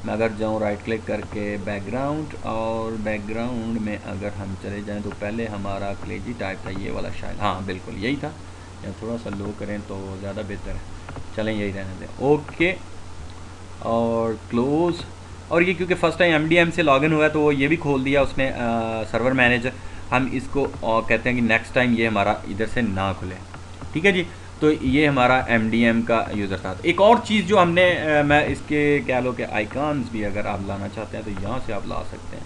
मैं अगर जाऊँ राइट क्लिक करके बैकग्राउंड, और बैकग्राउंड में अगर हम चले जाएं तो पहले हमारा क्लेजी टाइप था ये वाला शायद, हाँ बिल्कुल यही था, या थोड़ा सा लो करें तो ज़्यादा बेहतर है, चलें यही रहने दें। ओके, और क्लोज़। और ये क्योंकि फ़र्स्ट टाइम एमडीएम से लॉगिन हुआ है तो वो ये भी खोल दिया उसने सर्वर मैनेजर। हम इसको कहते हैं कि नेक्स्ट टाइम ये हमारा इधर से ना खुले। ठीक है जी, तो ये हमारा एमडीएम का यूज़र था। एक और चीज़ जो हमने मैं इसके कह लो कि आइकॉन्स भी अगर आप लाना चाहते हैं तो यहाँ से आप ला सकते हैं।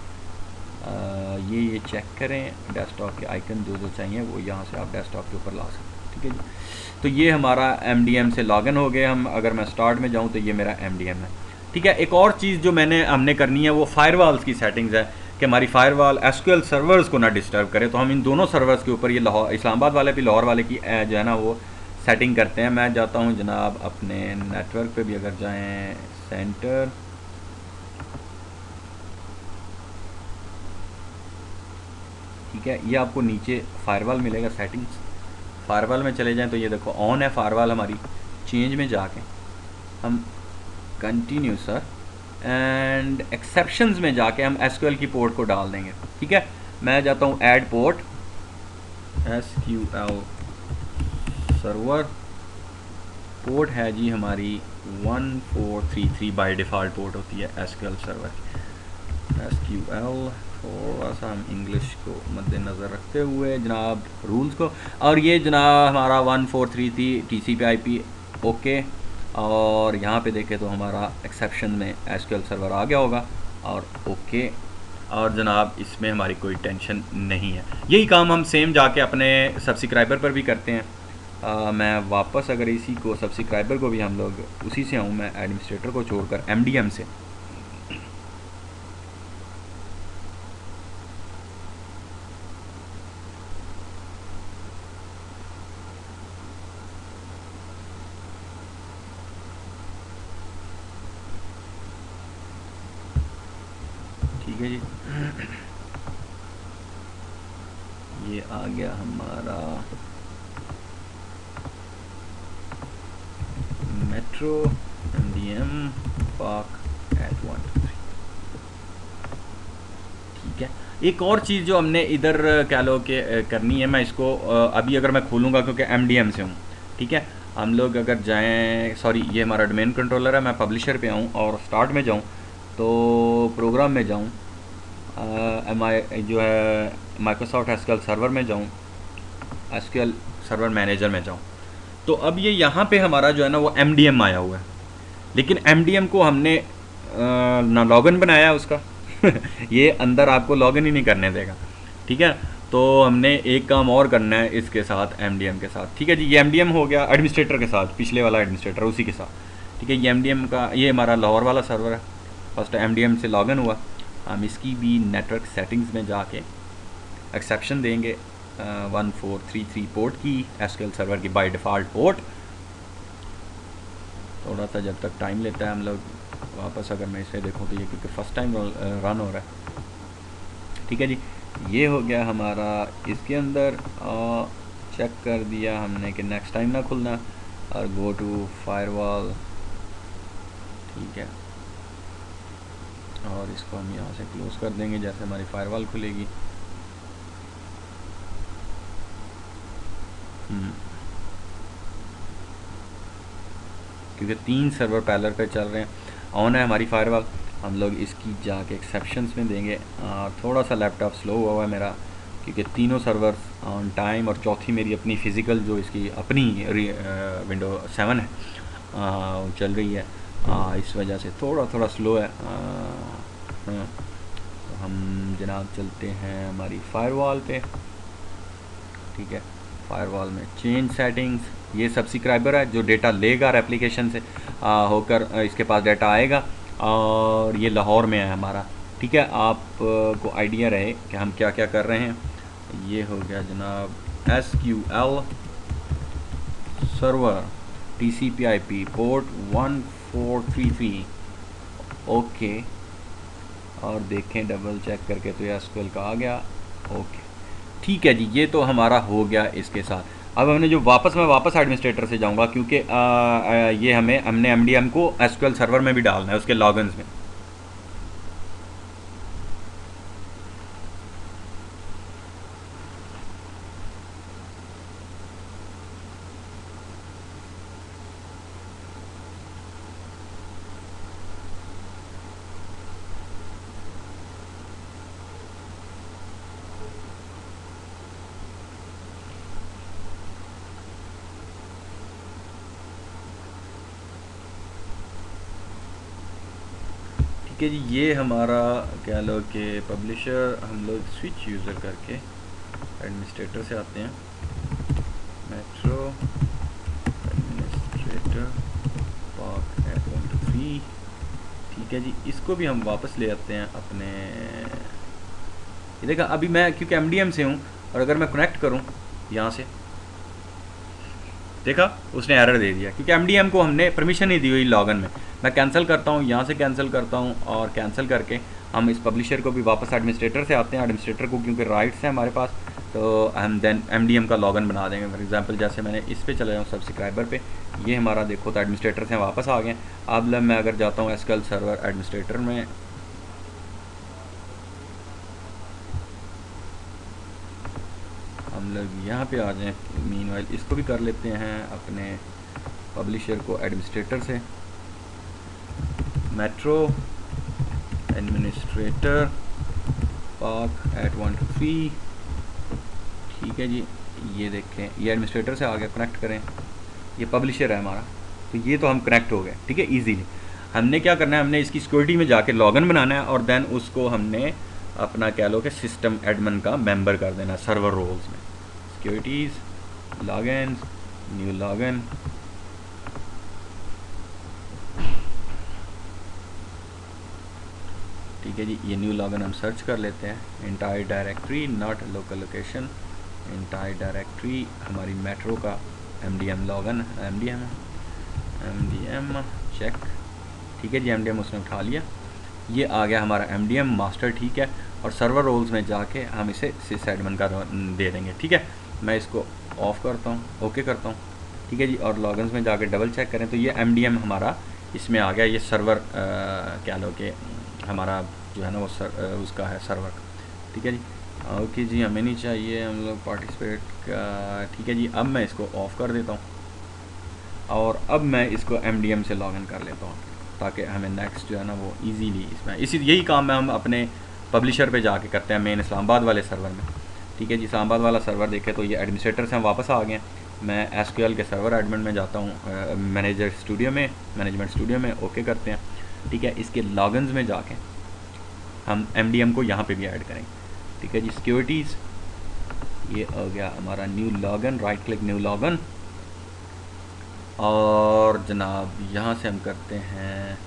ये चेक करें, डेस्कटॉप के आइकन जो चाहिए वो यहाँ से आप डेस्कटॉप के ऊपर ला सकते हैं। ठीक है जी, तो ये हमारा एमडीएम से लॉगिन हो गए हम। अगर मैं स्टार्ट में जाऊँ तो ये मेरा एमडीएम है। ठीक है, एक और चीज़ जो हमने करनी है वो फायरवॉल्स की सेटिंग्स है कि हमारी फायरवॉल एसक्यूएल सर्वर्स को ना डिस्टर्ब करे। तो हम इन दोनों सर्वर्स के ऊपर, ये लाहौर इस्लामाबाद वाले भी लाहौर वाले की जो है ना वो सेटिंग करते हैं। मैं जाता हूँ जनाब अपने नेटवर्क पे भी अगर जाएँ, सेंटर, ठीक है, ये आपको नीचे फायरवॉल मिलेगा, सेटिंग्स, फायरवॉल में चले जाएं तो ये देखो ऑन है फायरवॉल हमारी। चेंज में जाके हम कंटिन्यू सर, एंड एक्सेप्शंस में जाके हम एसक्यूएल की पोर्ट को डाल देंगे। ठीक है, मैं जाता हूँ add port, SQL server port है जी हमारी 1433 बाय डिफ़ॉल्ट पोर्ट होती है एसक्यूएल सर्वर। एसक्यूएल थोड़ा सा हम इंग्लिश को मद्देनज़र रखते हुए जनाब रूल्स को, और ये जनाब हमारा 1433 TCP/IP। ओके, और यहाँ पे देखें तो हमारा एक्सेप्शन में एसक्यूएल सर्वर आ गया होगा, और ओके, और जनाब इसमें हमारी कोई टेंशन नहीं है। यही काम हम सेम जाके अपने सब्सक्राइबर पर भी करते हैं। मैं वापस अगर इसी को सब्सक्राइबर को भी हम लोग उसी से आऊँ, मैं एडमिनिस्ट्रेटर को छोड़कर एमडीएम से, ठीक है जी, ये आ गया हमारा मेट्रो एमडीएम पार्क एट 123। ठीक है, एक और चीज़ जो हमने इधर कह लो कि करनी है, मैं इसको अभी अगर मैं खोलूँगा क्योंकि एमडीएम से हूँ। ठीक है, हम लोग अगर जाएं, सॉरी ये हमारा डोमेन कंट्रोलर है, मैं पब्लिशर पे आऊँ और स्टार्ट में जाऊँ तो प्रोग्राम में जाऊँ, जो है माइक्रोसॉफ्ट एसक्यूएल सर्वर में जाऊँ, एसक्यूएल सर्वर मैनेजर में जाऊँ, तो अब ये यहाँ पे हमारा जो है ना वो एमडीएम आया हुआ है। लेकिन एमडीएम को हमने ना लॉगिन बनाया है उसका ये अंदर आपको लॉगिन ही नहीं करने देगा। ठीक है, तो हमने एक काम और करना है इसके साथ, एमडीएम के साथ। ठीक है जी, ये एमडीएम हो गया एडमिनिस्ट्रेटर के साथ, पिछले वाला एडमिनिस्ट्रेटर उसी के साथ। ठीक है, ये एमडीएम का, ये हमारा लाहौर वाला सर्वर है, फर्स्ट एमडीएम से लॉगिन हुआ। हम इसकी भी नेटवर्क सेटिंग्स में जाके एक्सेप्शन देंगे 1433 पोर्ट की, एसक्यूएल सर्वर की बाय डिफ़ॉल्ट पोर्ट। थोड़ा सा जब तक टाइम लेता है हम लोग, वापस अगर मैं इसे देखूँ तो ये क्योंकि फ़र्स्ट टाइम रन हो रहा है। ठीक है जी, ये हो गया हमारा इसके अंदर, चेक कर दिया हमने कि नेक्स्ट टाइम ना खुलना, और गो टू फायरवॉल। ठीक है, और इसको हम यहाँ से क्लोज़ कर देंगे जैसे हमारी फायरवॉल खुलेगी। क्योंकि 3 सर्वर पैरेलल पे चल रहे हैं। ऑन है हमारी फायरवॉल, हम लोग इसकी जाके एक्सेप्शंस में देंगे। थोड़ा सा लैपटॉप स्लो हुआ है मेरा, क्योंकि तीनों सर्वर ऑन टाइम और चौथी मेरी अपनी फ़िज़िकल जो इसकी अपनी विंडो 7 है चल रही है, इस वजह से थोड़ा स्लो है। तो हम जनाब चलते हैं हमारी फायरवॉल पे। ठीक है, फायरवॉल में चेंज सेटिंग्स, ये सब्सक्राइबर है जो डेटा लेगा एप्लीकेशन से होकर इसके पास डाटा आएगा, और ये लाहौर में है हमारा। ठीक है, आप को आइडिया रहे कि हम क्या क्या कर रहे हैं। ये हो गया जनाब SQL server TCP/IP port 1433। Okay, और देखें डबल चेक करके तो ये SQL का आ गया। ओके, ठीक है जी, ये तो हमारा हो गया इसके साथ। अब हमने जो मैं वापस एडमिनिस्ट्रेटर से जाऊंगा, क्योंकि ये हमने MDM को SQL सर्वर में भी डालना है, उसके लॉगिन्स में। ठीक है जी, ये हमारा क्या लो कि पब्लिशर, हम लोग स्विच यूज़र करके एडमिनिस्ट्रेटर से आते हैं, metro administrator park at 1 to 3। ठीक है जी, इसको भी हम वापस ले आते हैं अपने। ये देखा, अभी मैं क्योंकि MDM से हूँ, और अगर मैं कनेक्ट करूँ यहाँ से, देखा उसने एरर दे दिया, क्योंकि MDM को हमने परमिशन नहीं दी हुई लॉगिन में। मैं कैंसिल करता हूँ, यहाँ से कैंसिल करता हूँ, और कैंसिल करके हम इस पब्लिशर को भी वापस एडमिनिस्ट्रेटर से आते हैं। एडमिनिस्ट्रेटर को क्योंकि राइट्स हैं हमारे पास, तो हम देन MDM का लॉगिन बना देंगे। फॉर एग्जांपल जैसे मैंने इस पे चला जाऊँ सब्सक्राइबर पे, ये हमारा देखो तो एडमिनिस्ट्रेटर से वापस आ गए। अब मैं अगर जाता हूँ SQL सर्वर एडमिनिस्ट्रेटर में, हम लोग यहाँ पे आ जाएँ। मीनवाइल इसको भी कर लेते हैं अपने पब्लिशर को एडमिनिस्ट्रेटर से, metro administrator park at 1 to 3। ठीक है जी, ये देखें ये एडमिनिस्ट्रेटर से आ गया। कनेक्ट करें, ये पब्लिशर है हमारा, तो ये तो हम कनेक्ट हो गए। ठीक है, इजीली। हमने क्या करना है, हमने इसकी सिक्योरिटी में जाके लॉगिन बनाना है, और देन उसको हमने अपना कह लो कि सिस्टम एडमिन का मेंबर कर देना सर्वर रोल्स में। Securities, login, new login. ठीक है जी, ये न्यू लॉगिन हम सर्च कर लेते हैं। Entire directory, not local location, entire directory हमारी मेट्रो का MDM लॉगिन, MDM चेक। ठीक है जी, MDM उसने उठा लिया, ये आ गया हमारा MDM मास्टर। ठीक है, और सर्वर रोल्स में जाके हम इसे सिस एडमिन का दे देंगे। ठीक है, मैं इसको ऑफ करता हूँ, ओके करता हूँ। ठीक है जी, और लॉगिन्स में जाके डबल चेक करें तो ये MDM हमारा इसमें आ गया। ये सर्वर क्या लो कि हमारा जो है ना वो उसका है सर्वर। ठीक है जी, ओके जी, हमें नहीं चाहिए हम लोग पार्टिसिपेट का। ठीक है जी, अब मैं इसको ऑफ़ कर देता हूँ, और अब मैं इसको MDM से लॉगिन कर लेता हूँ, ताकि हमें नेक्स्ट जो है ना वो इजीली इसमें यही काम हम अपने पब्लिशर पे जाके करते हैं, मेन इस्लामाबाद वाले सर्वर में। ठीक है जी, इस्लामाबाद वाला सर्वर देखें तो ये एडमिनिस्ट्रेटर से हम वापस आ गए हैं। मैं SQL के सर्वर एडमिन में जाता हूँ, मैनेजमेंट स्टूडियो में ओके करते हैं। ठीक है, इसके लॉगिन्स में जाके हम MDM को यहाँ पे भी ऐड करेंगे। ठीक है जी, सिक्योरिटीज़, ये हो गया हमारा new login, right click new login, और जनाब यहाँ से हम करते हैं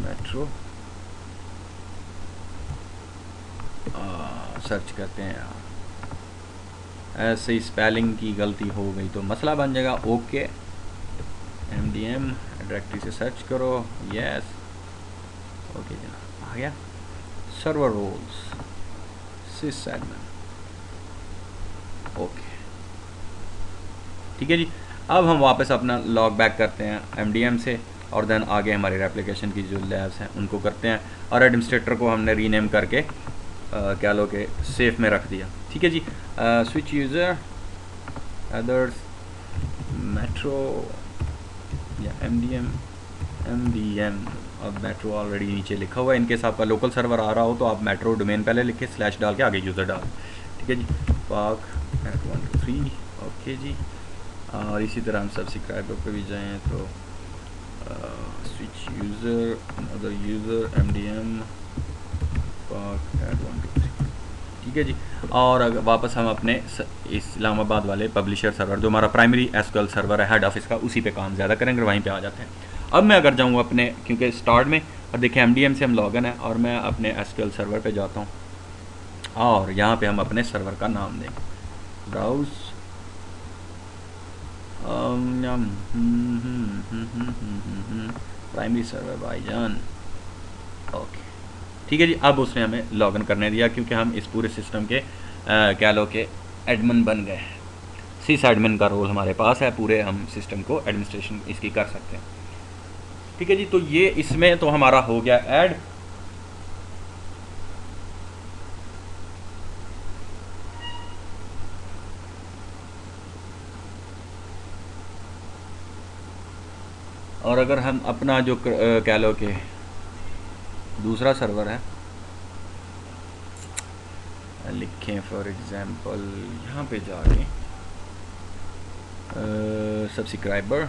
मेट्रो, सर्च करते हैं। ऐसे ही स्पेलिंग की गलती हो गई तो मसला बन जाएगा। ओके, MDM डायरेक्टरी से सर्च करो, यस, ओके जनाब आ गया। सर्वर रोल्स, सिस एडमिन, ओके। ठीक है जी, अब हम वापस अपना लॉग बैक करते हैं MDM से, और देन आगे हमारे एप्लीकेशन की जो लैब्स हैं उनको करते हैं, और एडमिनिस्ट्रेटर को हमने रीनेम करके क्या लो कि सेफ में रख दिया। ठीक है जी, स्विच यूज़र, अदर्स, मेट्रो या MDM अब मेट्रो ऑलरेडी नीचे लिखा हुआ है। इनकेस आपका लोकल सर्वर आ रहा हो तो आप मेट्रो डोमेन पहले लिखे स्लैश डाल के आगे यूज़र डाल, ठीक है जी। पाक @123 ओके जी। और इसी तरह हम सब्सक्राइबर पे भी जाएँ तो switch user other user MDM पाक @123, ठीक है जी। और अगर वापस हम अपने इस्लामाबाद वाले पब्लिशर सर्वर जो हमारा प्राइमरी SQL सर्वर है हेड ऑफिस का, उसी पे काम ज़्यादा करेंगे, वहीं पे आ जाते हैं। अब मैं अगर जाऊँ अपने, क्योंकि स्टार्ट में और देखिए MDM से हम लॉगिन है और मैं अपने SQL सर्वर पे जाता हूँ और यहाँ पे हम अपने सर्वर का नाम देंगे ब्राउज प्राइमरी सर्वर भाईजान, ओके, ठीक है जी। अब उसने हमें लॉगिन करने दिया क्योंकि हम इस पूरे सिस्टम के क्या लो के एडमिन बन गए हैं। सिस एडमिन का रोल हमारे पास है, पूरे हम सिस्टम को एडमिनिस्ट्रेशन इसकी कर सकते हैं, ठीक है जी। तो ये इसमें तो हमारा हो गया ऐड। और अगर हम अपना जो क्या लो के दूसरा सर्वर है लिखें, फॉर एग्जांपल यहाँ पे जाके सब्सक्राइबर,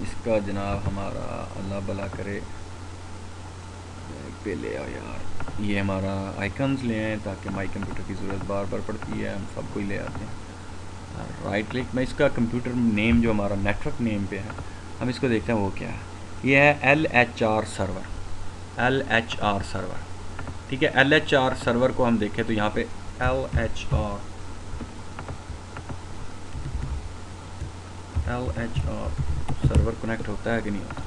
इसका जनाब हमारा अल्लाह भला करे पे ले आओ यार, ये हमारा आइकन्स ले आए ताकि हमारी कंप्यूटर की ज़रूरत बार बार पड़ती है, हम सबको ही ले आते हैं। राइट क्लिक में इसका कंप्यूटर नेम जो हमारा नेटवर्क नेम पे है हम इसको देखते हैं वो क्या है। ये है LHR सर्वर, LHR सर्वर, ठीक है। LHR सर्वर को हम देखें तो यहाँ पे LHR सर्वर कनेक्ट होता है कि नहीं होता,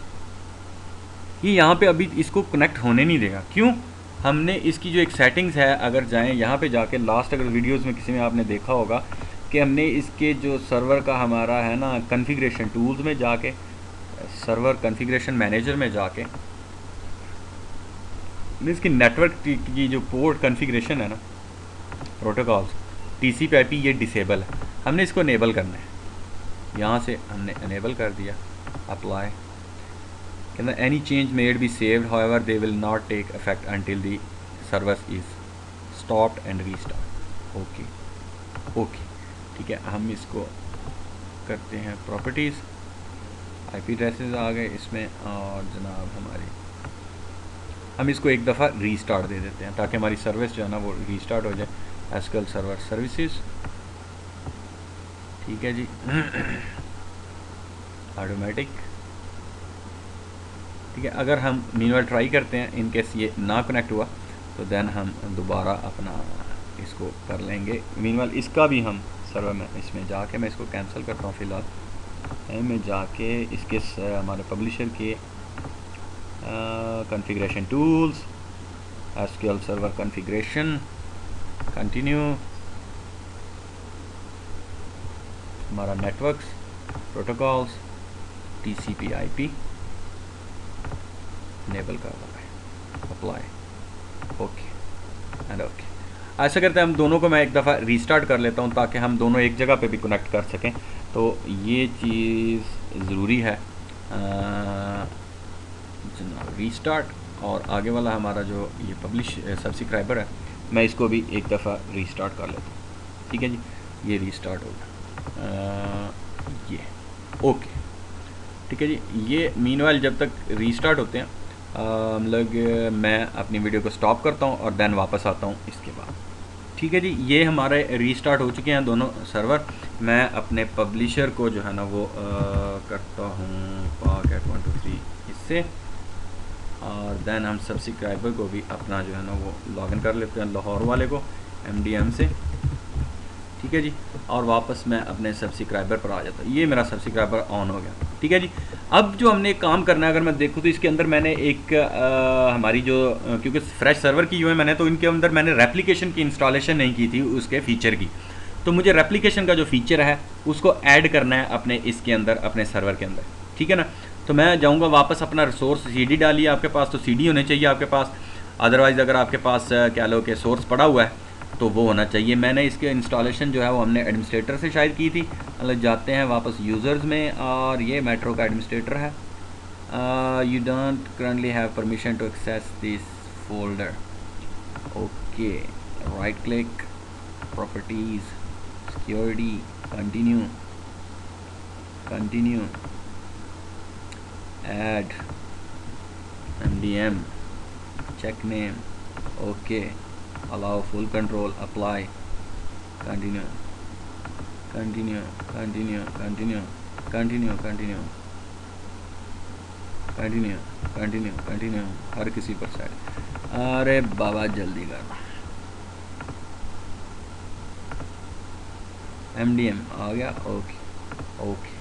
ये यहाँ पे अभी इसको कनेक्ट होने नहीं देगा। क्यों? हमने इसकी जो एक सेटिंग्स है, अगर जाएं यहाँ पे जाके लास्ट अगर वीडियोस में किसी में आपने देखा होगा कि हमने इसके जो सर्वर का हमारा है ना कॉन्फ़िगरेशन टूल्स में जाके सर्वर कॉन्फ़िगरेशन मैनेजर में जाके इसकी नेटवर्क की जो पोर्ट कॉन्फ़िगरेशन है ना प्रोटोकॉल्स TCP/IP ये डिसेबल है, हमने इसको इनेबल करना है। यहाँ से हमने इनेबल कर दिया, अप्लाई, कहना any change made be saved however they will not take effect until the service is stopped and restart, okay okay, ठीक है। हम इसको करते हैं प्रॉपर्टीज़, IP एड्रेसेस आ गए इसमें और जनाब हमारी हम इसको एक दफ़ा रीस्टार्ट दे देते हैं ताकि हमारी सर्विस जो है ना वो रीस्टार्ट हो जाए। SQL सर्वर सर्विसेज, ठीक है जी, ऑटोमेटिक, ठीक है। अगर हम मीनवाइल ट्राई करते हैं, इन केस ये ना कनेक्ट हुआ तो देन हम दोबारा अपना इसको कर लेंगे। मीनवाइल इसका भी हम सर्वर में इसमें जाके मैं इसको कैंसिल करता हूँ फ़िलहाल, मैं जाके इसके हमारे पब्लिशर के configuration tools, SQL server configuration, continue, हमारा नेटवर्क्स प्रोटोकॉल्स TCP/IP इनेबल कर रहा है, अप्लाई, ओके एंड ओके। ऐसा करते हैं हम दोनों को मैं एक दफ़ा रीस्टार्ट कर लेता हूँ ताकि हम दोनों एक जगह पे भी कनेक्ट कर सकें, तो ये चीज़ ज़रूरी है रीस्टार्ट। और आगे वाला हमारा जो ये पब्लिश सब्सक्राइबर है मैं इसको भी एक दफ़ा रीस्टार्ट कर लेता हूँ, ठीक है जी। ये रीस्टार्ट होगा, ये ओके, ठीक है जी। ये मीनवाइल जब तक रीस्टार्ट होते हैं मतलब मैं अपनी वीडियो को स्टॉप करता हूँ और देन वापस आता हूँ इसके बाद, ठीक है जी। ये हमारे रीस्टार्ट हो चुके हैं दोनों सर्वर। मैं अपने पब्लिशर को जो है ना वो करता हूँ पाक @123 इससे, और देन हम सब्सक्राइबर को भी अपना जो है ना वो लॉगिन कर लेते हैं लाहौर वाले को MDM से, ठीक है जी। और वापस मैं अपने सब्सक्राइबर पर आ जाता हूँ, ये मेरा सब्सक्राइबर ऑन हो गया, ठीक है जी। अब जो हमने काम करना है, अगर मैं देखूँ तो इसके अंदर मैंने एक हमारी जो क्योंकि फ्रेश सर्वर की जो है मैंने, तो इनके अंदर मैंने रेप्लिकेशन की इंस्टॉलेशन नहीं की थी उसके फ़ीचर की, तो मुझे रेप्लिकेशन का जो फ़ीचर है उसको ऐड करना है अपने इसके अंदर, अपने सर्वर के अंदर, ठीक है ना। तो मैं जाऊँगा वापस अपना रिसोर्स CD डालिए आपके पास, तो CD होने चाहिए आपके पास, अदरवाइज़ अगर आपके पास क्या लो के सोर्स पड़ा हुआ है तो वो होना चाहिए। मैंने इसके इंस्टॉलेशन जो है वो हमने एडमिनिस्ट्रेटर से शायद की थी। मतलब जाते हैं वापस यूज़र्स में, और ये मेट्रो का एडमिनिस्ट्रेटर है। You don't currently have permission to access this folder. Okay, right click, properties, security, continue, continue, add, MDM, check name, okay, allow full control, apply, continue, continue, continue, continue, continue, continue, continue, continue, continue, हर किसी पर side. अरे बाबा जल्दी कर। MDM आ गया, okay okay,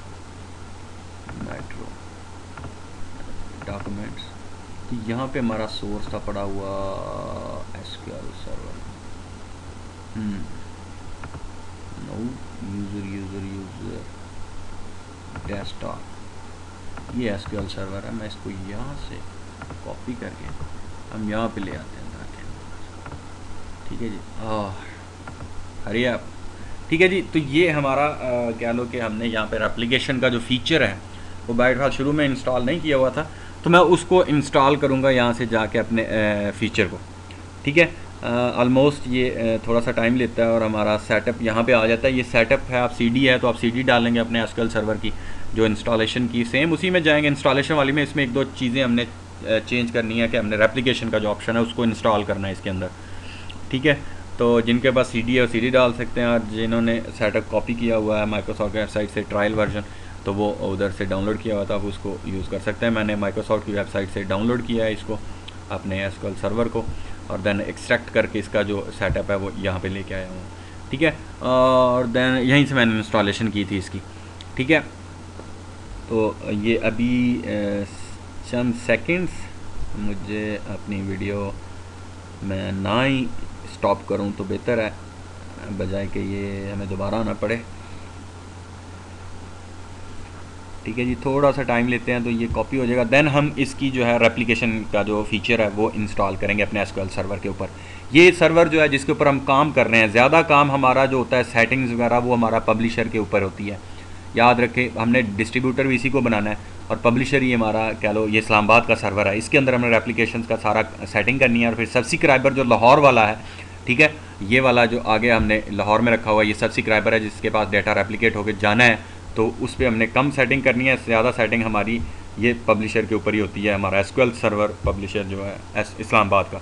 metro documents. तो यहाँ पे हमारा सोर्स था पड़ा हुआ SQL server. No, user desktop, ये SQL सर्वर है। मैं इसको यहाँ से कॉपी करके हम यहाँ पे ले आते हैं ताकि, ठीक है जी। हरी आप, ठीक है जी। तो ये हमारा क्या लो कि हमने यहाँ पे एप्लीकेशन का जो फीचर है वो बाय डिफ़ॉल्ट शुरू में इंस्टॉल नहीं किया हुआ था, तो मैं उसको इंस्टॉल करूँगा यहाँ से जाके अपने फीचर को, ठीक है। ऑलमोस्ट ये थोड़ा सा टाइम लेता है और हमारा सेटअप यहाँ पे आ जाता है। ये सेटअप है, आप CD है तो आप CD डालेंगे अपने SQL सर्वर की जो इंस्टॉलेशन की, सेम उसी में जाएंगे। इंस्टॉलेशन वाली में इसमें एक दो चीज़ें हमने चेंज करनी है कि हमने रेप्लिकेशन का जो ऑप्शन है उसको इंस्टॉल करना है इसके अंदर, ठीक है। तो जिनके पास CD है वो CD डाल सकते हैं, और जिन्होंने सेटअप कॉपी किया हुआ है माइक्रोसॉफ्ट की वेबसाइट से ट्रायल वर्जन, तो वो उधर से डाउनलोड किया हुआ था, आप उसको यूज़ कर सकते हैं। मैंने माइक्रोसॉफ्ट की वेबसाइट से डाउनलोड किया है इसको, अपने SQL सर्वर को, और देन एक्सट्रैक्ट करके इसका जो सेटअप है वो यहाँ पे लेके आया हूँ, ठीक है। और देन यहीं से मैंने इंस्टॉलेशन की थी इसकी, ठीक है। तो ये अभी चंद सेकंड्स, मुझे अपनी वीडियो मैं ना ही स्टॉप करूं तो बेहतर है, बजाय कि ये हमें दोबारा आना पड़े, ठीक है जी। थोड़ा सा टाइम लेते हैं तो ये कॉपी हो जाएगा। देन हम इसकी जो है रेप्लिकेशन का जो फीचर है वो इंस्टॉल करेंगे अपने SQL सर्वर के ऊपर। ये सर्वर जो है जिसके ऊपर हम काम कर रहे हैं, ज़्यादा काम हमारा जो होता है सेटिंग्स वगैरह वो हमारा पब्लिशर के ऊपर होती है। याद रखें, हमने डिस्ट्रीब्यूटर भी इसी को बनाना है, और पब्लिशर ही हमारा कह लो ये इस्लामाबाद का सर्वर है। इसके अंदर हमने रेप्लिकेशन का सारा सेटिंग करनी है। और फिर सब्सक्राइबर जो लाहौर वाला है, ठीक है, ये वाला जो आगे हमने लाहौर में रखा हुआ है, ये सब्सक्राइबर है जिसके पास डेटा रेप्लिकेट होकर जाना है, तो उस पर हमने कम सेटिंग करनी है। ज़्यादा सेटिंग हमारी ये पब्लिशर के ऊपर ही होती है, हमारा SQL सर्वर पब्लिशर जो है इस्लामाबाद का।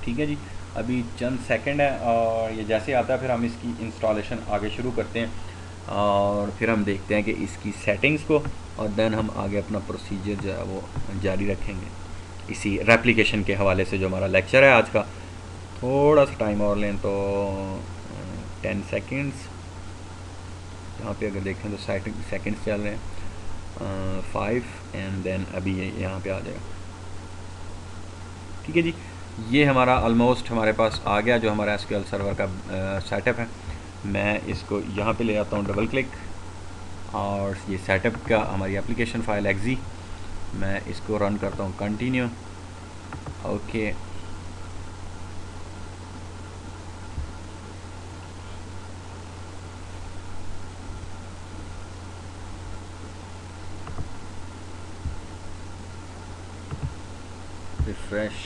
ठीक है जी, अभी चंद सेकंड है और ये जैसे आता है फिर हम इसकी इंस्टॉलेशन आगे शुरू करते हैं, और फिर हम देखते हैं कि इसकी सेटिंग्स को, और देन हम आगे अपना प्रोसीजर जो है वो जारी रखेंगे इसी रेप्लिकेशन के हवाले से जो हमारा लेक्चर है आज का। थोड़ा सा टाइम और लें तो 10 सेकेंड्स, यहाँ पे अगर देखें तो सेकेंड्स चल रहे हैं 5, एंड देन अभी ये यहाँ पे आ जाएगा, ठीक है जी। ये हमारा ऑलमोस्ट हमारे पास आ गया जो हमारा SQL सर्वर का सेटअप है। मैं इसको यहाँ पे ले आता हूँ डबल क्लिक, और ये सेटअप का हमारी एप्लीकेशन फाइल exe, मैं इसको रन करता हूँ कंटिन्यू, ओके। रिफ्रेश,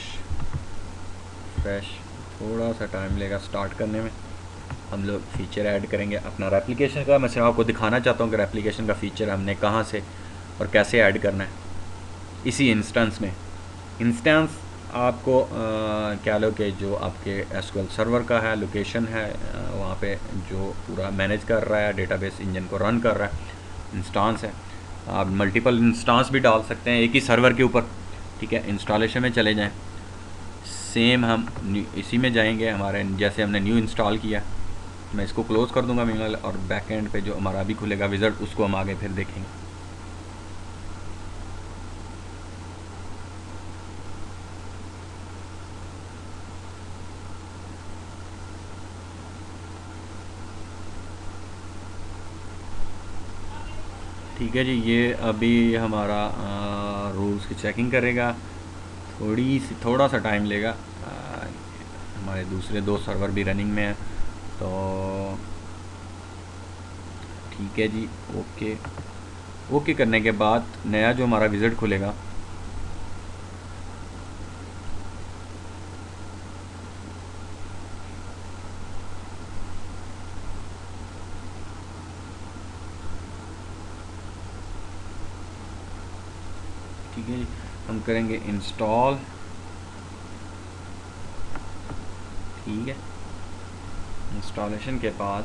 थोड़ा सा टाइम लेगा स्टार्ट करने में। हम लोग फीचर ऐड करेंगे अपना रेप्लिकेशन का। मैं सिर्फ आपको दिखाना चाहता हूँ कि रेप्लिकेशन का फ़ीचर हमने कहाँ से और कैसे ऐड करना है। इसी इंस्टेंस में, इंस्टेंस आपको क्या लो कि जो आपके SQL सर्वर का है, लोकेशन है, वहाँ पे जो पूरा मैनेज कर रहा है, डेटाबेस इंजन को रन कर रहा है, इंस्टांस है। आप मल्टीपल इंस्टांस भी डाल सकते हैं एक ही सर्वर के ऊपर, ठीक है। इंस्टॉलेशन में चले जाएं, सेम हम इसी में जाएंगे, हमारे जैसे हमने न्यू इंस्टॉल किया। मैं इसको क्लोज़ कर दूंगा मीनवाइल, और बैक एंड पे जो हमारा अभी खुलेगा विज़िट, उसको हम आगे फिर देखेंगे। ठीक है जी, ये अभी हमारा रूल्स की चेकिंग करेगा, थोड़ा सा टाइम लेगा। हमारे दूसरे दो सर्वर भी रनिंग में हैं, तो ठीक है जी। ओके ओके करने के बाद नया जो हमारा विज़िट खुलेगा, ठीक है जी, हम करेंगे इंस्टॉल। ठीक है, इंस्टॉलेशन के बाद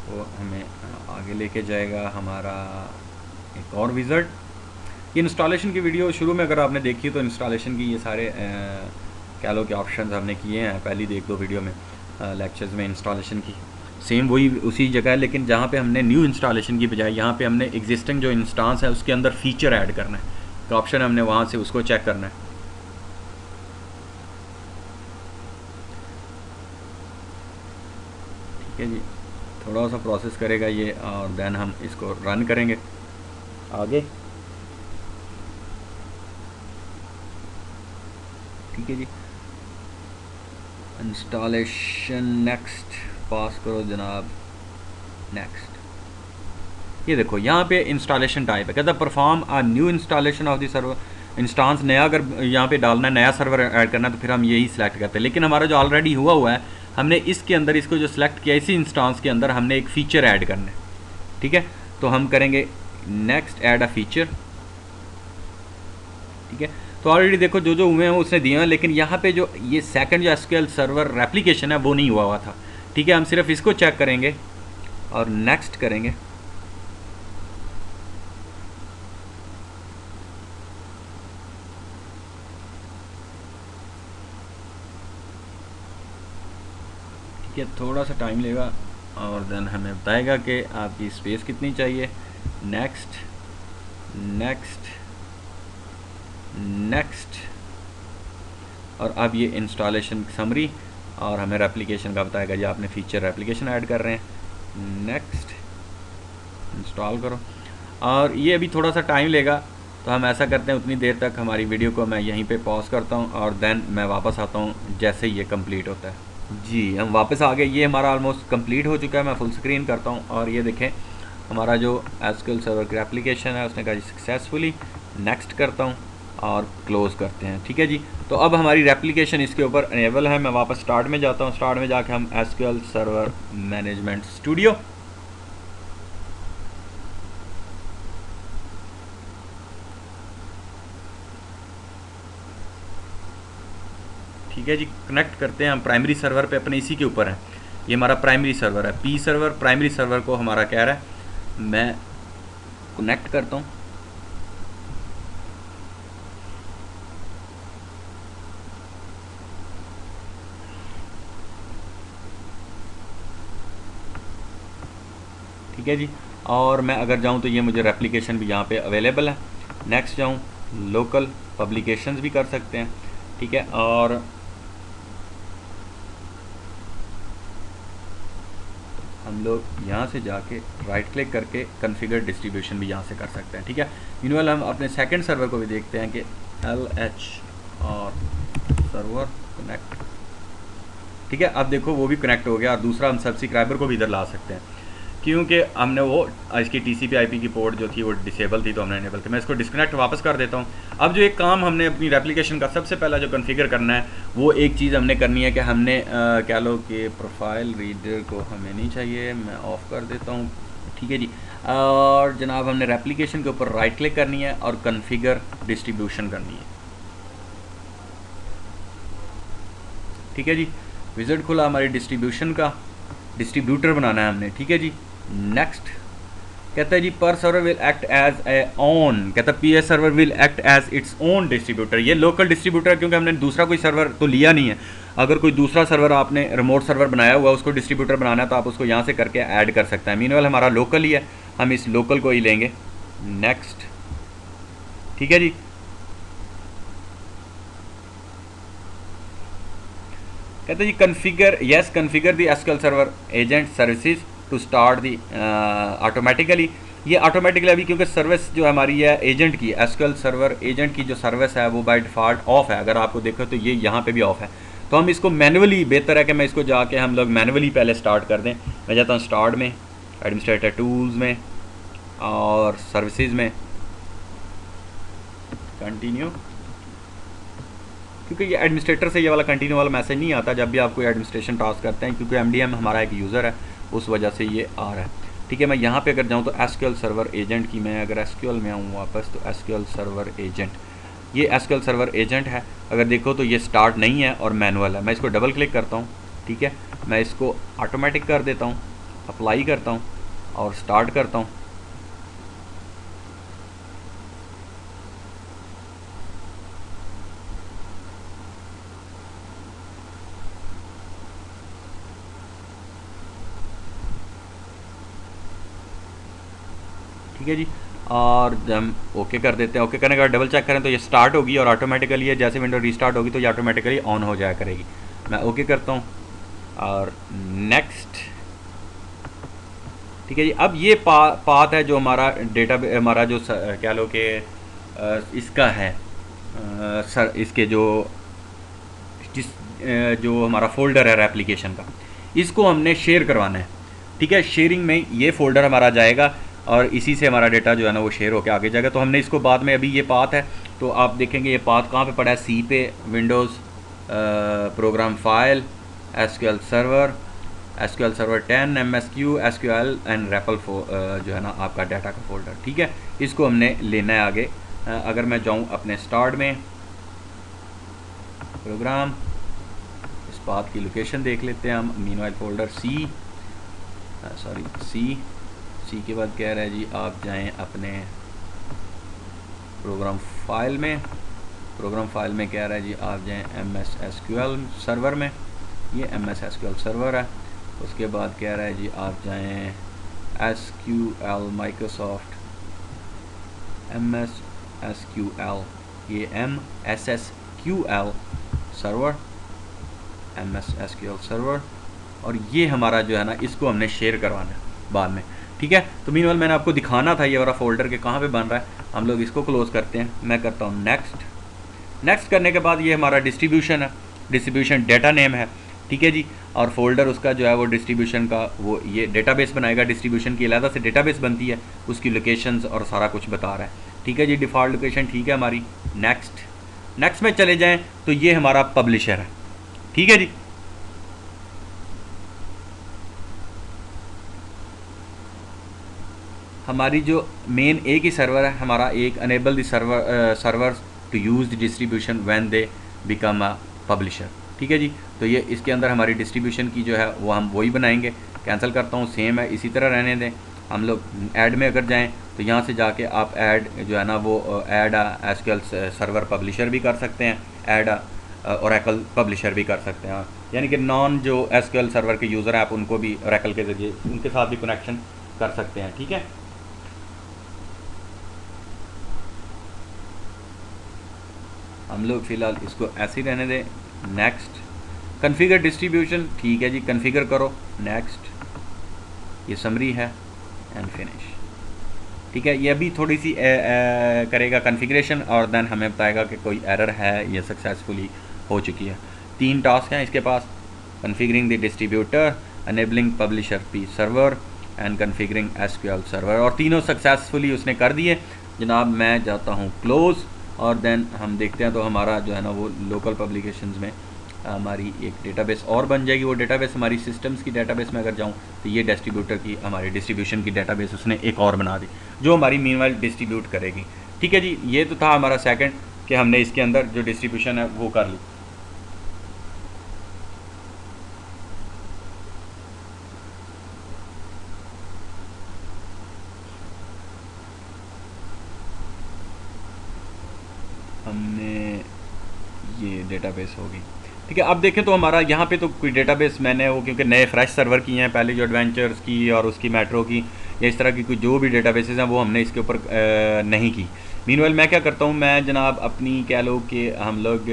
वो हमें आगे लेके जाएगा हमारा एक और विज़िट। ये इंस्टॉलेशन की वीडियो शुरू में अगर आपने देखी तो इंस्टॉलेशन की ये सारे कैलो के ऑप्शंस हमने किए हैं पहली एक दो वीडियो में, लेक्चर्स में इंस्टॉलेशन की सेम वही उसी जगह है, लेकिन जहाँ पे हमने न्यू इंस्टॉलेशन की बजाय यहाँ पे हमने एग्जिस्टिंग जो इंस्टांस है उसके अंदर फीचर ऐड करना है, तो ऑप्शन हमने वहाँ से उसको चेक करना है। ठीक है जी, थोड़ा सा प्रोसेस करेगा ये और देन हम इसको रन करेंगे आगे। ठीक है जी, इंस्टॉलेशन नेक्स्ट पास करो जनाब, नेक्स्ट। ये देखो यहाँ पे इंस्टॉलेशन टाइप है, कहता है perform a new installation of the server instance. नया अगर यहाँ पे डालना है, नया सर्वर ऐड करना है, तो फिर हम यही सिलेक्ट करते हैं। लेकिन हमारा जो ऑलरेडी हुआ है, हमने इसके अंदर इसको जो सिलेक्ट किया, इसी इंस्टांस के अंदर हमने एक फ़ीचर ऐड करना है। ठीक है, तो हम करेंगे नेक्स्ट ऐड अ फीचर। ठीक है, तो ऑलरेडी देखो जो जो हुए हैं उसने दिए हैं, लेकिन यहाँ पे जो ये सेकंड जो एसक्यूएल सर्वर एप्लीकेशन है वो नहीं हुआ था। ठीक है, हम सिर्फ इसको चेक करेंगे और नेक्स्ट करेंगे। ठीक है, थोड़ा सा टाइम लेगा और देन हमें बताएगा कि आपकी स्पेस कितनी चाहिए। नेक्स्ट नेक्स्ट नेक्स्ट, और अब ये इंस्टॉलेशन समरी और हमें रेप्लिकेशन का बताएगा जी आपने फीचर रेप्लिकेशन ऐड कर रहे हैं। नेक्स्ट, इंस्टॉल करो, और ये अभी थोड़ा सा टाइम लेगा, तो हम ऐसा करते हैं उतनी देर तक हमारी वीडियो को मैं यहीं पे पॉज करता हूँ और देन मैं वापस आता हूँ जैसे ही ये कंप्लीट होता है। जी, हम वापस आ गए, ये हमारा ऑलमोस्ट कंप्लीट हो चुका है। मैं फुल स्क्रीन करता हूँ और ये देखें हमारा जो एसक्यूएल सर्वर की एप्लीकेशन है उसने कहा जी सक्सेसफुली। नेक्स्ट करता हूँ और क्लोज़ करते हैं। ठीक है जी, तो अब हमारी रेप्लिकेशन इसके ऊपर अनेबल है। मैं वापस स्टार्ट में जाता हूँ, स्टार्ट में जाके हम एसक्यूएल सर्वर मैनेजमेंट स्टूडियो, ठीक है जी, कनेक्ट करते हैं हम प्राइमरी सर्वर पे अपने, इसी के ऊपर है ये हमारा प्राइमरी सर्वर है। पी सर्वर प्राइमरी सर्वर को हमारा कह रहा है, मैं कनेक्ट करता हूँ। ठीक है जी, और मैं अगर जाऊँ तो ये मुझे रेप्लिकेशन भी यहाँ पे अवेलेबल है। नेक्स्ट जाऊँ, लोकल पब्लिकेशंस भी कर सकते हैं। ठीक है, और हम लोग यहाँ से जाके राइट क्लिक करके कॉन्फ़िगर डिस्ट्रीब्यूशन भी यहाँ से कर सकते हैं। ठीक है, मीनवाइल हम अपने सेकंड सर्वर को भी देखते हैं कि LH और सर्वर कनेक्ट। ठीक है, अब देखो वो भी कनेक्ट हो गया, और दूसरा हम सब्सक्राइबर को भी इधर ला सकते हैं, क्योंकि हमने वो इसकी TCP/IP की पोर्ट जो थी वो डिसेबल थी, तो हमने इनेबल किया। मैं इसको डिस्कनेक्ट वापस कर देता हूँ। अब जो एक काम हमने अपनी रेप्लिकेशन का सबसे पहला जो कॉन्फ़िगर करना है, वो एक चीज़ हमने करनी है कि हमने कह लो कि प्रोफाइल रीडर को हमें नहीं चाहिए, मैं ऑफ़ कर देता हूँ। ठीक है जी, और जनाब हमने रेप्लिकेशन के ऊपर राइट क्लिक करनी है और कॉन्फ़िगर डिस्ट्रीब्यूशन करनी है। ठीक है जी, विज़िट खुला हमारी डिस्ट्रीब्यूशन का, डिस्ट्रीब्यूटर बनाना है हमने। ठीक है जी, नेक्स्ट कहता है जी पर server will act as a own, कहता है PS server will act as its own distributor. ये लोकल डिस्ट्रीब्यूटर है क्योंकि हमने दूसरा कोई सर्वर तो लिया नहीं है। अगर कोई दूसरा सर्वर आपने रिमोट सर्वर बनाया हुआ उसको डिस्ट्रीब्यूटर बनाना है तो आप उसको यहाँ से करके ऐड कर सकते हैं। मीनवाइल हमारा लोकल ही है, हम इस लोकल को ही लेंगे। नेक्स्ट, ठीक है जी, कहते हैं जी configure, yes configure the SQL server agent services to start the automatically. ये ऑटोमेटिकली अभी क्योंकि सर्विस जो हमारी है एजेंट की, एसक्यूएल सर्वर एजेंट की जो सर्विस है वो बाय डिफ़ॉल्ट ऑफ है। अगर आपको देखो तो ये यहाँ पे भी ऑफ है। तो हम इसको मैनुअली, बेहतर है कि मैं इसको जाके हम लोग मैनुअली पहले स्टार्ट कर दें। मैं जाता हूँ स्टार्ट में, एडमिनिस्ट्रेटर टूल्स में और सर्विसेज में, कंटिन्यू। क्योंकि ये एडमिनिस्ट्रेटर से ये वाला कंटिन्यू वाला मैसेज नहीं आता जब भी आप कोई एडमिनिस्ट्रेशन टास्क करते हैं, क्योंकि एमडीएम हमारा एक यूज़र है, उस वजह से ये आ रहा है। ठीक है, मैं यहाँ पे अगर जाऊँ तो एसक्यूएल सर्वर एजेंट की, मैं अगर एसक्यूएल में आऊँ वापस तो एसक्यूएल सर्वर एजेंट, ये एसक्यूएल सर्वर एजेंट है। अगर देखो तो ये स्टार्ट नहीं है और मैनुअल है। मैं इसको डबल क्लिक करता हूँ, ठीक है, मैं इसको ऑटोमेटिक कर देता हूँ, अप्लाई करता हूँ और स्टार्ट करता हूँ। ठीक है जी, और हम ओके कर देते हैं। ओके करने के बाद डबल चेक करें तो ये स्टार्ट होगी और ऑटोमेटिकली है, जैसे विंडो रीस्टार्ट होगी तो ये ऑटोमेटिकली ऑन हो जाया करेगी। मैं ओके करता हूँ और नेक्स्ट। ठीक है जी, अब ये पाथ है जो हमारा डेटा, हमारा जो क्या लो कि इसका है सर, इसके जो जिस जो हमारा फोल्डर है एप्लीकेशन का, इसको हमने शेयर करवाना है। ठीक है, शेयरिंग में ये फोल्डर हमारा जाएगा और इसी से हमारा डेटा जो है ना वो शेयर होकर आगे जाएगा। तो हमने इसको बाद में, अभी ये पाथ है तो आप देखेंगे ये पाथ कहाँ पे पड़ा है, सी पे, Windows, program file, SQL server 10, MSQ, SQL and REPL जो है ना आपका डाटा का फोल्डर। ठीक है, इसको हमने लेना है आगे। अगर मैं जाऊँ अपने स्टार्ट में, प्रोग्राम, इस पाथ की लोकेशन देख लेते हैं हम, मीनवाइल फोल्डर सी के बाद कह रहा है जी आप जाएं अपने प्रोग्राम फाइल में, प्रोग्राम फाइल में कह रहा है जी आप जाएं MS SQL सर्वर में, ये MS SQL सर्वर है। उसके बाद कह रहा है जी आप जाएं SQL माइक्रोसॉफ्ट MS SQL, ये MSSQL server, MS SQL server, और ये हमारा जो है ना इसको हमने शेयर करवाना है बाद में। ठीक है, तो मीनवाइल मैंने आपको दिखाना था ये वाला फोल्डर के कहाँ पे बन रहा है। हम लोग इसको क्लोज़ करते हैं, मैं करता हूँ नेक्स्ट करने के बाद ये हमारा डिस्ट्रीब्यूशन है, डिस्ट्रीब्यूशन डेटा नेम है। ठीक है जी, और फोल्डर उसका जो है वो डिस्ट्रीब्यूशन का, वो ये डेटाबेस बनाएगा, डिस्ट्रीब्यूशन की अलग से डेटाबेस बनती है, उसकी लोकेशंस और सारा कुछ बता रहा है। ठीक है जी, डिफ़ॉल्ट लोकेशन ठीक है हमारी। नेक्स्ट में चले जाएँ तो ये हमारा पब्लिशर है। ठीक है जी, हमारी जो मेन एक ही सर्वर है हमारा, एक enable the server to use the distribution when they become a publisher. ठीक है जी, तो ये इसके अंदर हमारी डिस्ट्रीब्यूशन की जो है वो हम वही बनाएंगे। कैंसिल करता हूँ, सेम है, इसी तरह रहने दें। हम लोग ऐड में अगर जाएं तो यहाँ से जाके आप ऐड जो है ना वो ऐड एसक्यूएल सर्वर पब्लिशर भी कर सकते हैं, ऐड ओरेकल पब्लिशर भी कर सकते हैं। यानी कि नॉन जो एसक्यूएल सर्वर के यूज़र हैं आप उनको भी ओरेकल के ज़रिए उनके साथ भी कनेक्शन कर सकते हैं। ठीक है, हम लोग फ़िलहाल इसको ऐसे ही रहने दें। नेक्स्ट, कन्फिगर डिस्ट्रीब्यूशन, ठीक है जी, कन्फिगर करो। नेक्स्ट, ये समरी है एंड फिनिश। ठीक है, ये अभी थोड़ी सी करेगा कन्फिग्रेशन और देन हमें बताएगा कि कोई एरर है, ये सक्सेसफुली हो चुकी है। 3 टास्क हैं इसके पास, configuring the distributor, enabling publisher P server and configuring SQL server, और तीनों सक्सेसफुली उसने कर दिए जनाब। मैं जाता हूँ क्लोज़ और देन हम देखते हैं तो हमारा जो है ना वो लोकल पब्लिकेशंस में हमारी एक डेटाबेस और बन जाएगी। वो डेटाबेस हमारी सिस्टम्स की डेटाबेस में अगर जाऊँ तो ये डिस्ट्रीब्यूटर की, हमारी डिस्ट्रीब्यूशन की डेटाबेस उसने एक और बना दी जो हमारी मीनवाइल डिस्ट्रीब्यूट करेगी। ठीक है जी, ये तो था हमारा सेकंड कि हमने इसके अंदर जो डिस्ट्रीब्यूशन है वो कर ली। हमने ये डेटाबेस होगी। ठीक है, अब देखें तो हमारा यहाँ पे तो कोई डेटाबेस मैंने वो, क्योंकि नए फ्रेश सर्वर किए हैं, पहले जो एडवेंचर्स की और उसकी मेट्रो की या इस तरह की कोई जो भी डेटाबेसेस हैं वो हमने इसके ऊपर नहीं की। मीनवाइल मैं क्या करता हूँ, मैं जनाब अपनी कह लो कि हम लोग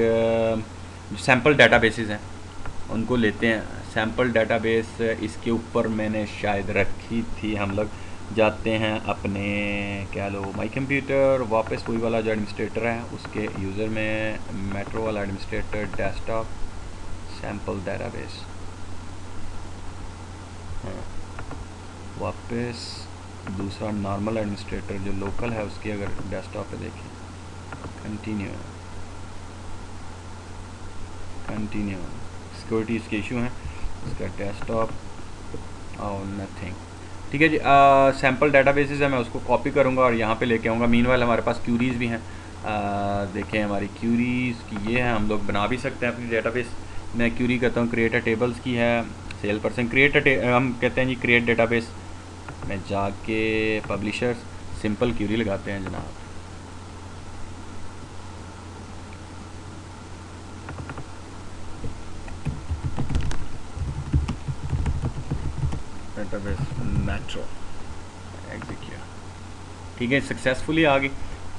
सैम्पल डेटाबेसेस हैं उनको लेते हैं। सैम्पल डेटाबेस इसके ऊपर मैंने शायद रखी थी हम लोग, जाते हैं अपने क्या लो माई कंप्यूटर, वापस वही वाला जो एडमिनिस्ट्रेटर है उसके यूज़र में मेट्रो वाला एडमिनिस्ट्रेटर, डेस्कटॉप, सैम्पल डेटाबेस, हाँ वापस दूसरा नॉर्मल एडमिनिस्ट्रेटर जो लोकल है उसकी अगर डेस्कटॉप पे देखें, कंटिन्यू सिक्योरिटी इसके इशू हैं, इसका डेस्कटॉप और नथिंग। ठीक है जी, सैम्पल डाटाबेसेस है, मैं उसको कॉपी करूँगा और यहाँ पे लेके आऊँगा। मीनवाइल हमारे पास क्यूरीज़ भी हैं, देखें हमारी क्यूरीज़ की ये है, हम लोग बना भी सकते हैं अपनी डेटाबेस। मैं क्यूरी करता हूँ, क्रिएट टेबल्स की है, सेल पर्सन क्रिएट हम कहते हैं जी क्रिएट डेटाबेस में जाके पब्लिशर्स सिंपल क्यूरी लगाते हैं जनाब। डेटाबेस मेट्रो एग्जीक्यूट, ठीक है सक्सेसफुली आ गई।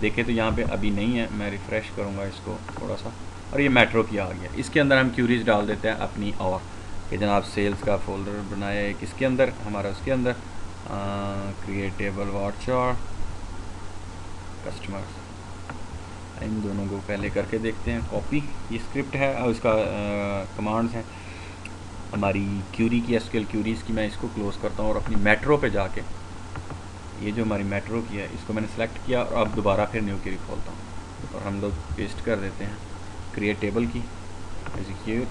देखें तो यहाँ पे अभी नहीं है, मैं रिफ़्रेश करूँगा इसको थोड़ा सा और ये मेट्रो की आ गया। इसके अंदर हम क्यूरीज डाल देते हैं अपनी, और कि जनाब सेल्स का फोल्डर बनाया है किसके अंदर, हमारा उसके अंदर क्रिएटेबल वाचर कस्टमर्स, इन दोनों को पहले करके देखते हैं कॉपी। ये स्क्रिप्ट है और उसका कमांड्स हैं हमारी क्यूरी की, एसक्यूएल क्यूरीज़ की। मैं इसको क्लोज़ करता हूँ और अपनी मेट्रो पे जाके ये जो हमारी मेट्रो की है इसको मैंने सेलेक्ट किया और अब दोबारा फिर न्यू क्यूरी खोलता हूँ और हम लोग पेस्ट कर देते हैं क्रिएट टेबल की, एग्जीक्यूट।